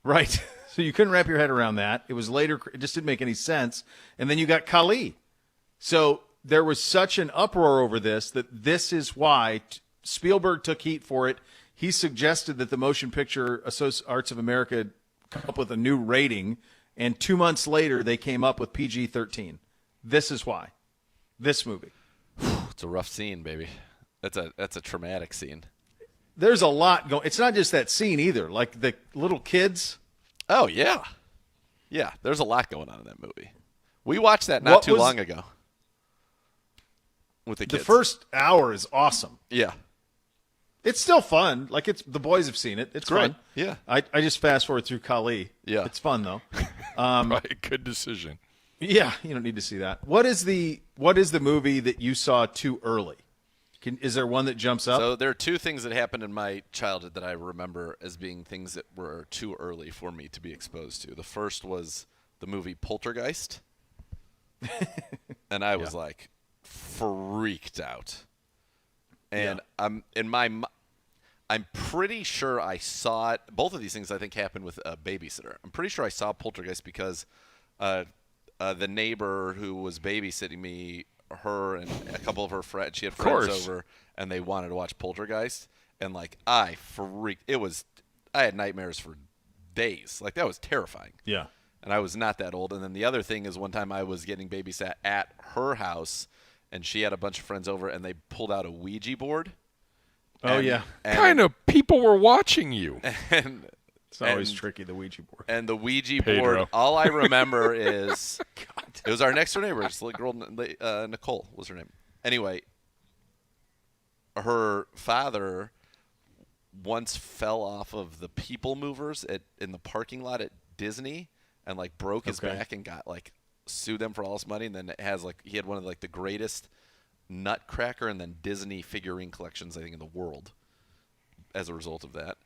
Right. So you couldn't wrap your head around that. It was later. It just didn't make any sense. And then you got Kali. So there was such an uproar over this that this is why Spielberg took heat for it. He suggested that the Motion Picture Arts of America come up with a new rating, and 2 months later they came up with PG-13. This is why. This movie. It's a rough scene, baby. That's a traumatic scene. There's a lot going. It's not just that scene either. Like the little kids. Oh yeah, yeah. There's a lot going on in that movie. We watched that not What too was- long ago with the The kids. first hour is awesome. yeah, It's still fun. Like the boys have seen it. It's great. fun. Yeah. I just fast forward through Kali. Yeah. It's fun though. Probably a good decision. Yeah, you don't need to see that. What is the movie that you saw too early? Is there one that jumps up? So there are two things that happened in my childhood that I remember as being things that were too early for me to be exposed to. The first was the movie Poltergeist, and I was like freaked out. And I'm pretty sure I saw it. Both of these things I think happened with a babysitter. I'm pretty sure I saw Poltergeist because the neighbor who was babysitting me, her and a couple of her friends, she had friends course. over, and they wanted to watch Poltergeist. And like I freaked. I had nightmares for days. Like that was terrifying. Yeah. And I was not that old. And then the other thing is one time I was getting babysat at her house, and she had a bunch of friends over, and they pulled out a Ouija board. Oh yeah. And, Kind of people were watching you. And, It's always and- tricky, the Ouija board. and the Ouija Pedro. board, all I remember is it was our next door neighbor. This little girl, Nicole was her name. Anyway, her father once fell off of the people movers in the parking lot at Disney and like broke his Okay. back and got like sued them for all this money. And then it has like he had one of like the greatest Nutcracker and then Disney figurine collections I think in the world as a result of that.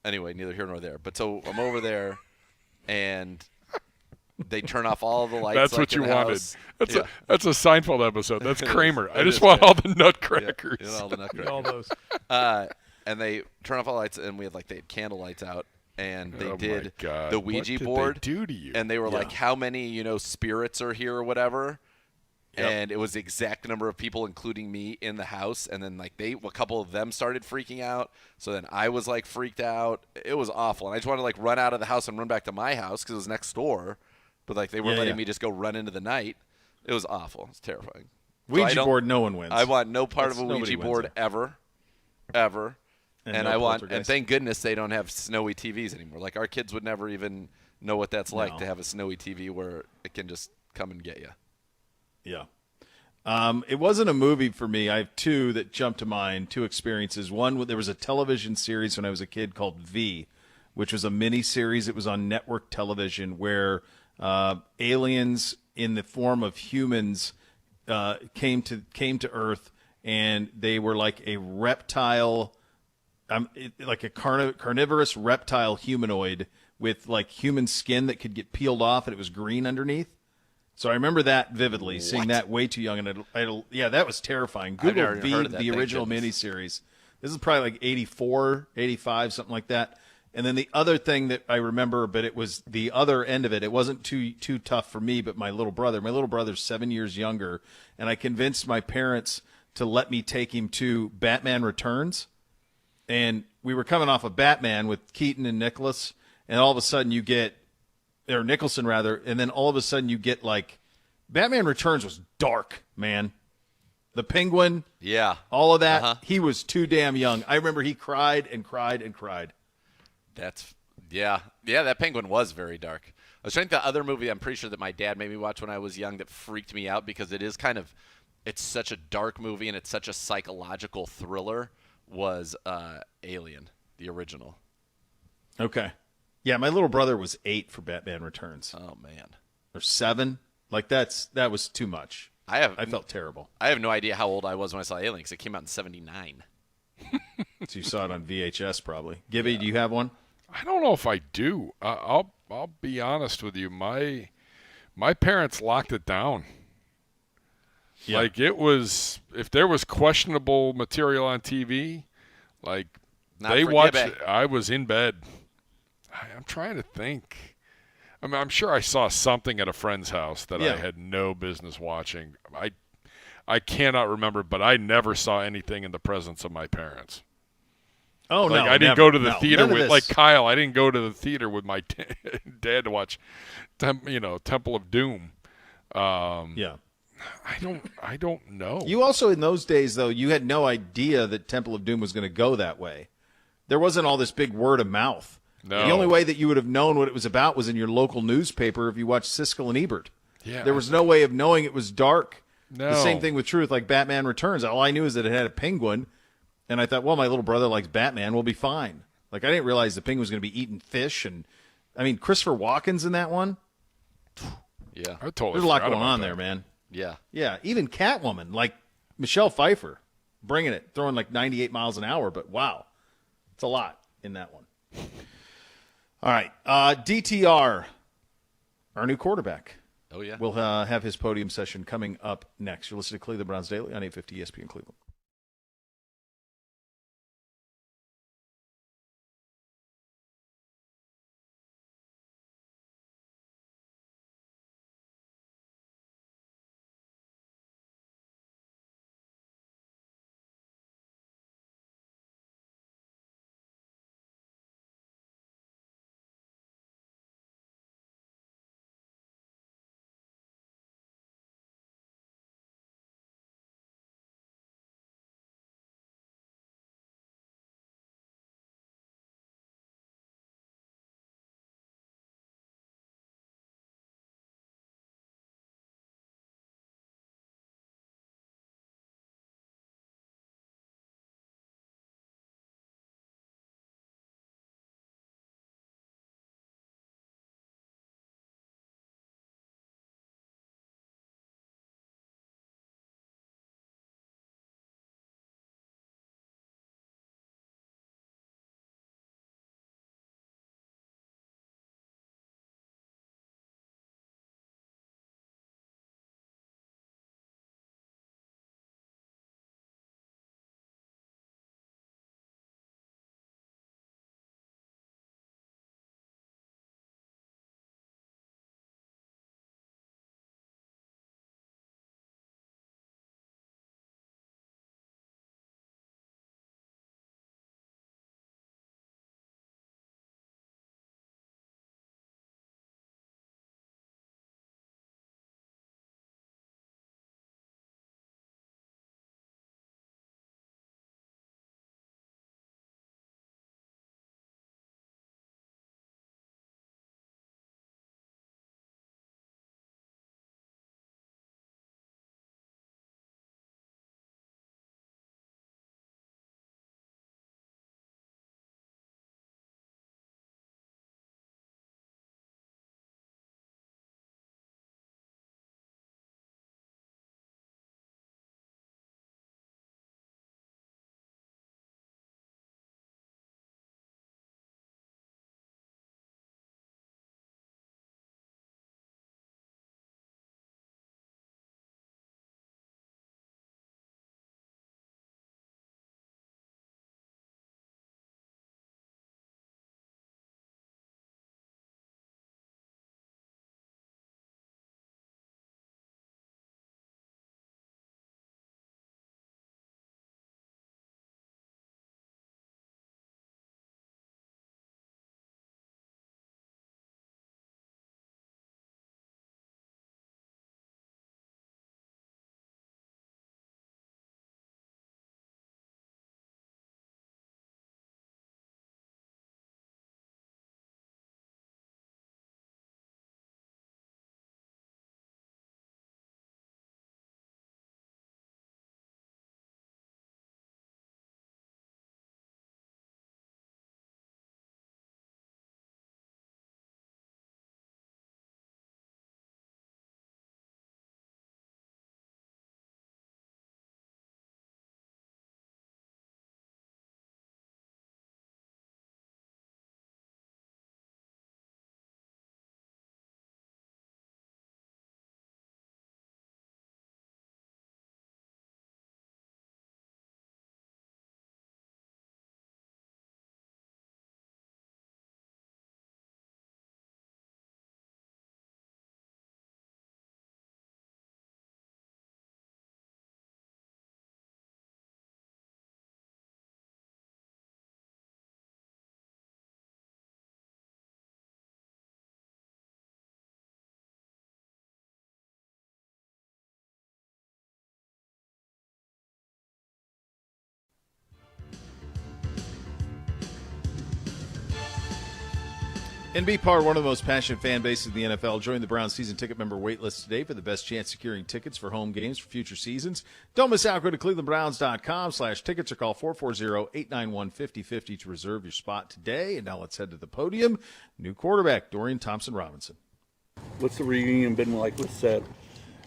Anyway, neither here nor there. But so I'm over there, and they turn off all the lights. That's like, what in you the wanted. house. That's Yeah. a Seinfeld episode. That's Kramer. I It just is, want yeah. all the nutcrackers. Yeah, all the Nutcrackers. All those. And they turn off all the lights, and they had candle lights out, and they Oh, my did God. the What Ouija did they board. do to you? And they were like, "How many spirits are here or whatever?" And it was the exact number of people, including me, in the house. And then like a couple of them started freaking out. So then I was like freaked out. It was awful, and I just wanted to like run out of the house and run back to my house because it was next door. But like they weren't letting me just go run into the night. It was awful. It's terrifying. So I Ouija don't- board, no one wins. I want no part of a Nobody Ouija wins board there. ever. And no I want, poltergeist. and thank goodness they don't have snowy TVs anymore. Like our kids would never even know what that's like No. to have a snowy TV where it can just come and get you. Yeah. It wasn't a movie for me. I have two that jump to mind, two experiences. One, there was a television series when I was a kid called V, which was a mini series. It was on network television where aliens in the form of humans came to Earth, and they were like a reptile, like a carnivorous reptile humanoid with like human skin that could get peeled off, and it was green underneath. So I remember that vividly, seeing that way too young, and that was terrifying. Google never V, heard of that, the thank original goodness. miniseries. This is probably like 84, 85, something like that. And then the other thing that I remember, but it was the other end of it. It wasn't too tough for me, but my little brother. My little brother's 7 years younger, and I convinced my parents to let me take him to Batman Returns. And we were coming off of Batman with Keaton and Nicholas, and all of a sudden you get, or Nicholson rather, and then all of a sudden you get like, Batman Returns was dark, man. The Penguin, Yeah. all of that. Uh-huh. He was too damn young. I remember he cried and cried and cried. Yeah, that Penguin was very dark. I was trying to think the other movie I'm pretty sure that my dad made me watch when I was young that freaked me out because it's such a dark movie and it's such a psychological thriller was Alien, the original. Okay. Yeah, my little brother was 8 for Batman Returns. Oh man. Or 7. Like that was too much. I felt terrible. I have no idea how old I was when I saw Alien because it came out in '79. So you saw it on VHS probably. Gibby, do you have one? I don't know if I do. I'll be honest with you. My parents locked it down. Yeah. Like it was, if there was questionable material on TV, like Not they for watched. Gibby. I was in bed. I'm trying to think. I mean, I'm sure I saw something at a friend's house that Yeah. I had no business watching. I cannot remember, but I never saw anything in the presence of my parents. Oh, Like no. I didn't never. go to the No, theater none of with this. like Kyle. I didn't go to the theater with my dad to watch, Temple of Doom. Yeah. I don't know. You also, in those days, though, you had no idea that Temple of Doom was going to go that way. There wasn't all this big word of mouth. No. The only way that you would have known what it was about was in your local newspaper if you watched Siskel and Ebert. Yeah. There was no way of knowing it was dark. No. The same thing with Truth, like Batman Returns. All I knew is that it had a penguin, and I thought, well, my little brother likes Batman. We'll be fine. Like, I didn't realize the penguin was going to be eating fish. And, I mean, Christopher Walken's in that one. Yeah. I totally There's a lot forgot going about on that. there, man. Yeah. Yeah, even Catwoman, like Michelle Pfeiffer, bringing it, throwing like 98 miles an hour. But wow, it's a lot in that one. All right, DTR, our new quarterback. Oh, yeah. We'll have his podium session coming up next. You're listening to Cleveland Browns Daily on 850 ESPN Cleveland. And be part of one of the most passionate fan bases in the NFL. Join the Browns season ticket member waitlist today for the best chance securing tickets for home games for future seasons. Don't miss out. Go to clevelandbrowns.com/tickets or call 440-891-5050 to reserve your spot today. And now let's head to the podium. New quarterback, Dorian Thompson-Robinson. What's the reunion been like with Seth?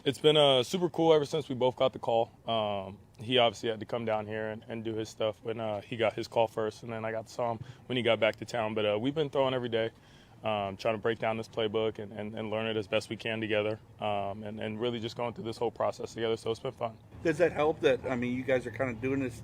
It's been super cool ever since we both got the call. He obviously had to come down here and do his stuff when he got his call first, and then I got to saw him when he got back to town. But we've been throwing every day, trying to break down this playbook and learn it as best we can together, and really just going through this whole process together. So it's been fun. Does that help that, you guys are kind of doing this,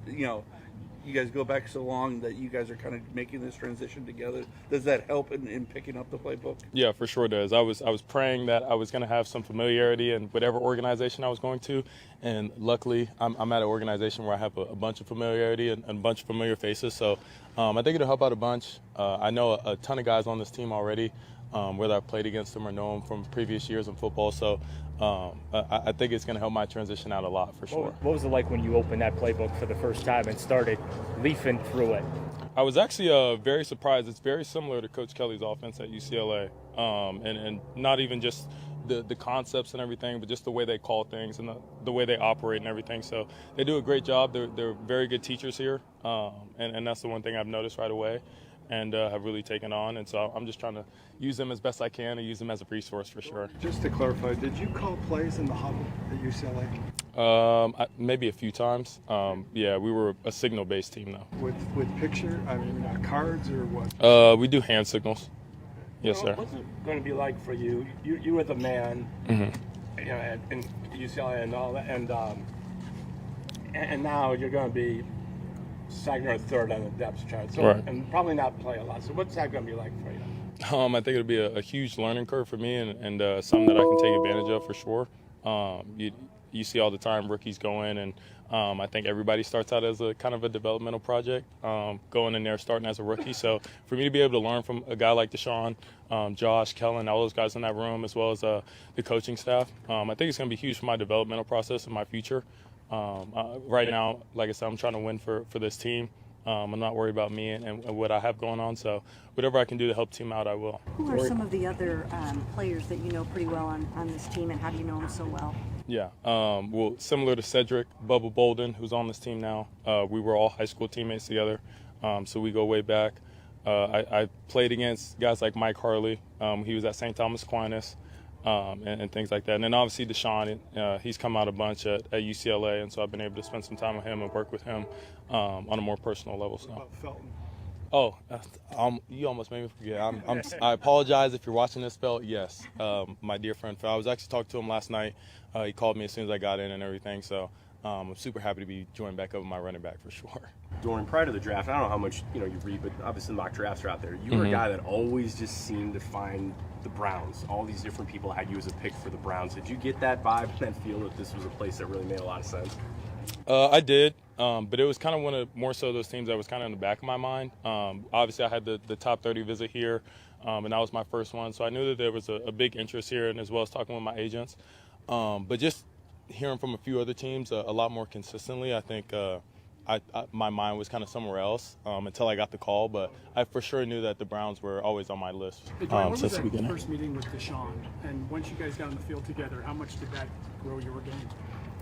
you guys go back so long that you guys are kind of making this transition together? Does that help in picking up the playbook? Yeah, for sure does. I was praying that I was going to have some familiarity in whatever organization I was going to, and luckily I'm at an organization where I have a bunch of familiarity and a bunch of familiar faces. So I think it'll help out a bunch. I know a ton of guys on this team already, whether I've played against them or know them from previous years in football. So I think it's going to help my transition out a lot for sure. What was it like when you opened that playbook for the first time and started leafing through it? I was actually very surprised. It's very similar to Coach Kelly's offense at UCLA, and not even just the concepts and everything, but just the way they call things and the way they operate and everything. So they do a great job. They're very good teachers here, and that's the one thing I've noticed right away and have really taken on. And so I'm just trying to use them as best I can and use them as a resource for sure. Just to clarify, did you call plays in the huddle at UCLA? Maybe a few times. Yeah, we were a signal-based team though. With picture, cards or what? We do hand signals. Yes, sir. What's it going to be like for you? You were the man, in UCLA and all that, and now you're going to be second or third on the depth chart, so right. And probably not play a lot. So what's that going to be like for you? I think it'll be a huge learning curve for me and something that I can take advantage of for sure. You see all the time rookies go in, and I think everybody starts out as a kind of a developmental project, going in there starting as a rookie. So for me to be able to learn from a guy like Deshaun, Josh, Kellen, all those guys in that room, as well as the coaching staff, I think it's going to be huge for my developmental process and my future. Right now, like I said, I'm trying to win for this team. I'm not worried about me and what I have going on. So whatever I can do to help the team out, I will. Who are some of the other players that you know pretty well on this team, and how do you know them so well? Yeah, well, similar to Cedric, Bubba Bolden, who's on this team now. We were all high school teammates together, so we go way back. I played against guys like Mike Harley. He was at St. Thomas Aquinas. And things like that. And then obviously Deshaun, he's come out a bunch at UCLA, and so I've been able to spend some time with him and work with him on a more personal level. So. What about Felton? Oh, you almost made me forget. I apologize if you're watching this, Felt. Yes, my dear friend Fel. I was actually talking to him last night. He called me as soon as I got in and everything. So I'm super happy to be joined back up with my running back for sure. During prior to the draft, I don't know how much you read, but obviously the mock drafts are out there. You were a guy that always just seemed to find the Browns. All these different people had you as a pick for the Browns. Did you get that vibe and that feel that this was a place that really made a lot of sense? I did, but it was kind of one of more so those teams that was kind of in the back of my mind. Obviously, I had the top 30 visit here, and that was my first one. So I knew that there was a big interest here, and as well as talking with my agents. But just hearing from a few other teams a lot more consistently, I think my mind was kind of somewhere else until I got the call. But I for sure knew that the Browns were always on my list What since was the that beginning. first meeting with Deshaun? And once you guys got on the field together, how much did that grow your game?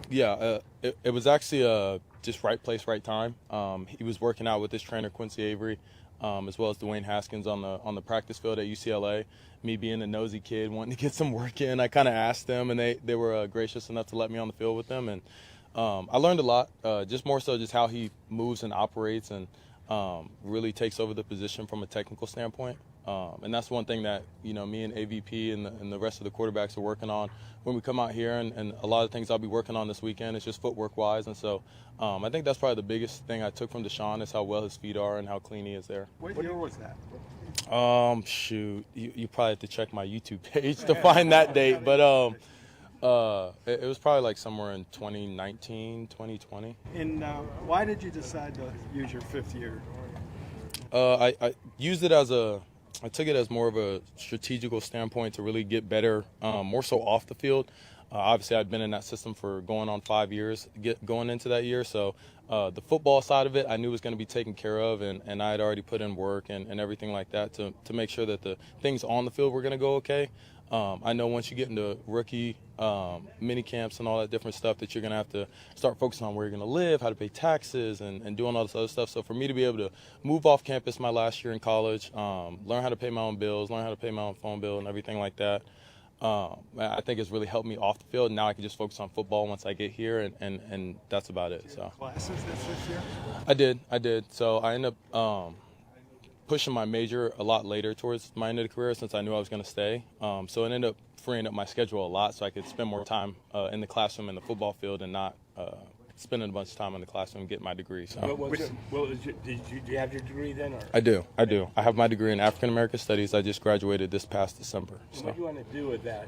Yeah, it was actually just right place, right time. He was working out with his trainer Quincy Avery, as well as Dwayne Haskins on the practice field at UCLA. Me being a nosy kid, wanting to get some work in, I kind of asked them, and they were gracious enough to let me on the field with them. And I learned a lot, just more so just how he moves and operates and really takes over the position from a technical standpoint. And that's one thing that, me and AVP and the rest of the quarterbacks are working on when we come out here. And a lot of things I'll be working on this weekend is just footwork-wise. And so I think that's probably the biggest thing I took from Deshaun is how well his feet are and how clean he is there. What year was that? Shoot. You probably have to check my YouTube page to find that date. But it was probably like somewhere in 2019, 2020. And why did you decide to use your fifth year? I used it I took it as more of a strategical standpoint to really get better, more so off the field. Obviously, I'd been in that system for going on 5 years, going into that year. So the football side of it, I knew was going to be taken care of, and I had already put in work and everything like that to make sure that the things on the field were going to go okay. I know once you get into rookie mini camps and all that different stuff that you're going to have to start focusing on where you're going to live, how to pay taxes, and doing all this other stuff. So for me to be able to move off campus my last year in college, learn how to pay my own bills, learn how to pay my own phone bill and everything like that, I think it's really helped me off the field. Now I can just focus on football once I get here, and that's about it. So Classes this year? I did. So I ended up pushing my major a lot later towards my end of the career since I knew I was going to stay. So it ended up freeing up my schedule a lot so I could spend more time in the classroom and the football field and not spending a bunch of time in the classroom getting my degree. So. Do you have your degree then? Or? I do. I have my degree in African American Studies. I just graduated this past December. So. What do you want to do with that?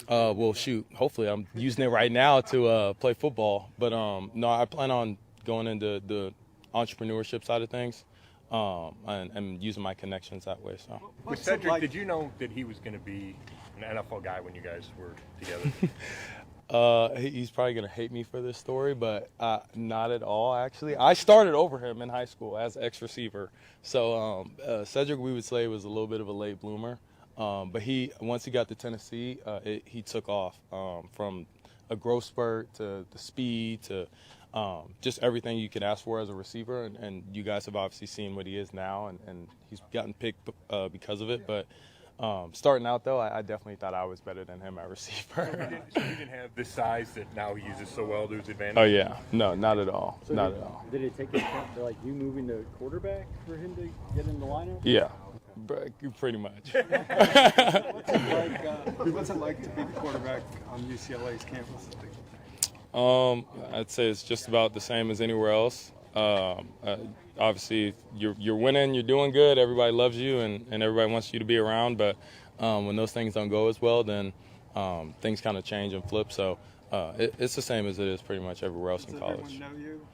Well, shoot. Hopefully, I'm using it right now to play football. But no, I plan on going into the entrepreneurship side of things, and using my connections that way. So. With Cedric, did you know that he was going to be an NFL guy when you guys were together? He's probably going to hate me for this story, but not at all, actually. I started over him in high school as X receiver. So Cedric, we would say, was a little bit of a late bloomer. But once he got to Tennessee, he took off from a growth spurt to the speed to just everything you could ask for as a receiver. And you guys have obviously seen what he is now, and he's gotten picked because of it. But starting out, though, I definitely thought I was better than him at receiver. So he didn't have the size that now he uses so well to his advantage? Oh, yeah. No, not at all. So not at all. Did it take a like you moving to quarterback for him to get in the lineup? Yeah. Pretty much. What's it like to be the quarterback on UCLA's campus? I'd say it's just about the same as anywhere else. Obviously, you're winning, you're doing good, everybody loves you, and everybody wants you to be around. But when those things don't go as well, then things kind of change and flip. So it's the same as it is pretty much everywhere else in college. Does everyone know you?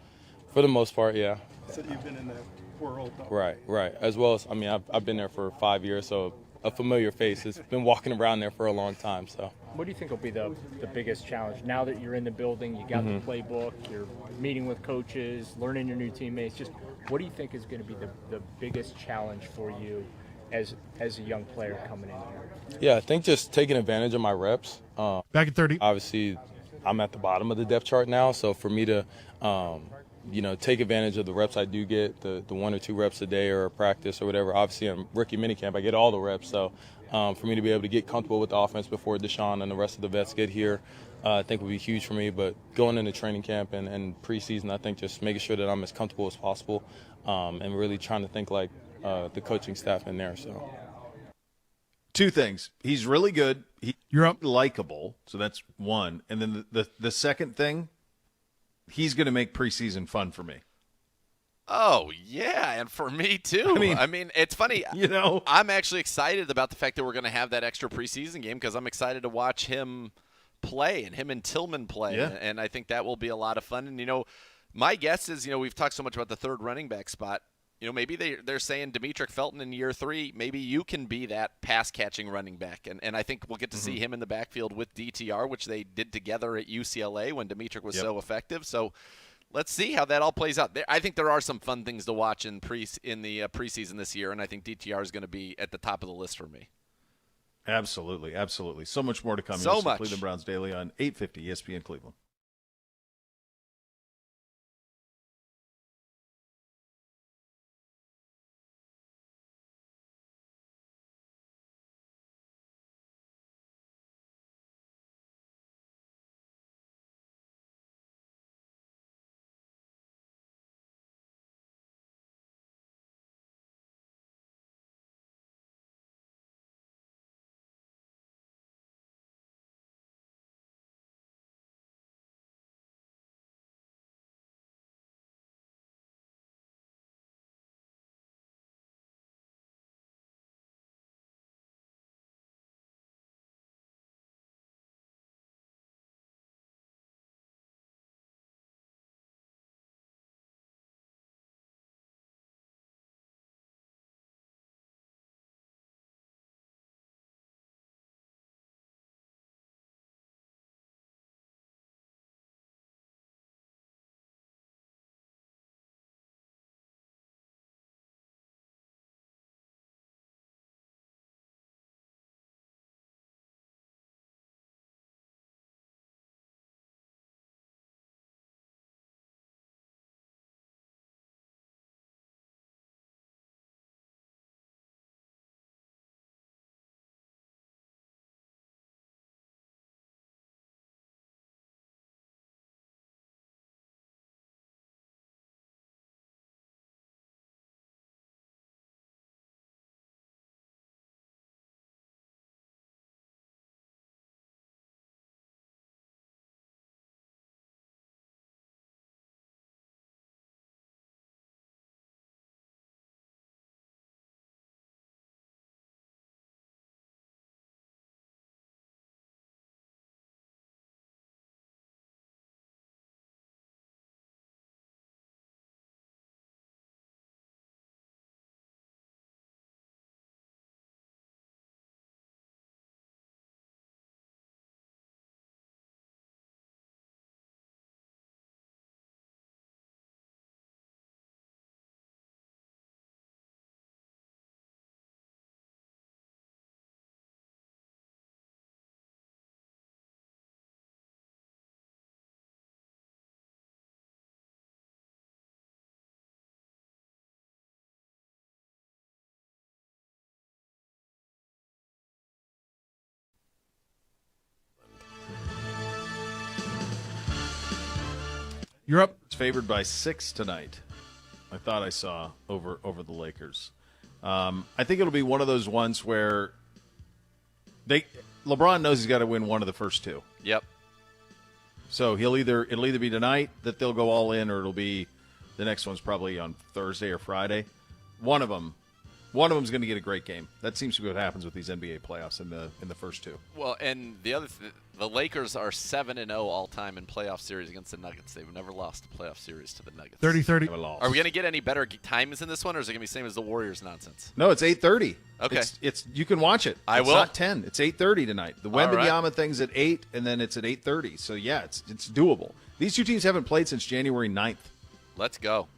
For the most part, yeah. So you've been in that world. Right. As well as, I mean, I've been there for 5 years, so a familiar face. It's been walking around there for a long time. So. What do you think will be the biggest challenge now that you're in the building? You got the playbook. You're meeting with coaches, learning your new teammates. Just what do you think is going to be the biggest challenge for you as a young player coming in here? Yeah, I think just taking advantage of my reps. Back at 30. Obviously, I'm at the bottom of the depth chart now, so for me to take advantage of the reps I do get, the 1 or 2 reps a day or a practice or whatever. Obviously, in rookie minicamp, I get all the reps. So for me to be able to get comfortable with the offense before Deshaun and the rest of the vets get here, I think would be huge for me. But going into training camp and preseason, I think just making sure that I'm as comfortable as possible and really trying to think like the coaching staff in there. So. 2 things. He's really good. You're up. Likable. So that's one. And then the second thing, he's going to make preseason fun for me. Oh, yeah, and for me, too. I mean it's funny. I'm actually excited about the fact that we're going to have that extra preseason game because I'm excited to watch him play and him and Tillman play. Yeah. And I think that will be a lot of fun. And, my guess is, we've talked so much about the third running back spot. Maybe they're saying Demetric Felton in year 3, maybe you can be that pass-catching running back. And I think we'll get to see him in the backfield with DTR, which they did together at UCLA when Demetric was so effective. So let's see how that all plays out. I think there are some fun things to watch in the preseason this year, and I think DTR is going to be at the top of the list for me. Absolutely. So much more to come. So much. Cleveland Browns Daily on 850 ESPN Cleveland. You're up. It's favored by 6 tonight. I thought I saw over the Lakers. I think it'll be one of those ones where LeBron knows he's got to win one of the first two. Yep. So it'll either be tonight that they'll go all in, or it'll be the next one's probably on Thursday or Friday. One of them's going to get a great game. That seems to be what happens with these NBA playoffs in the first two. Well, and the Lakers are 7-0 all time in playoff series against the Nuggets. They've never lost a playoff series to the Nuggets. 30-30. Are we going to get any better times in this one, or is it going to be the same as the Warriors nonsense? No, it's 8:30. Okay. It's you can watch it. I it's will. Not 10. It's 8:30 tonight. The Wembanyama thing's at 8, and then it's at 8:30. So yeah, it's doable. These two teams haven't played since January 9th. Let's go.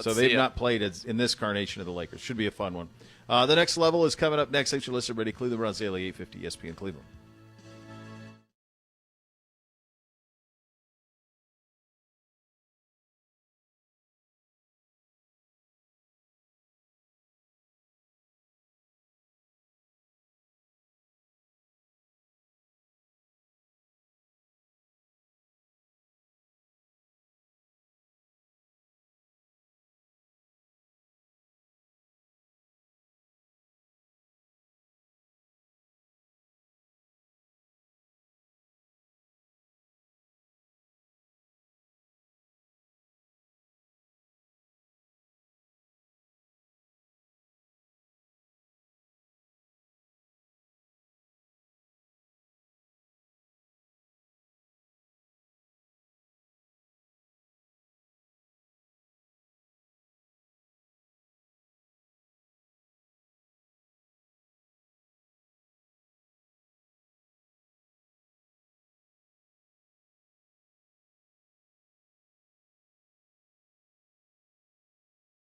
So they've not played in this carnation of the Lakers. Should be a fun one. The next level is coming up next. Thanks for listening, everybody. Cleveland Browns Daily, 850 ESPN Cleveland.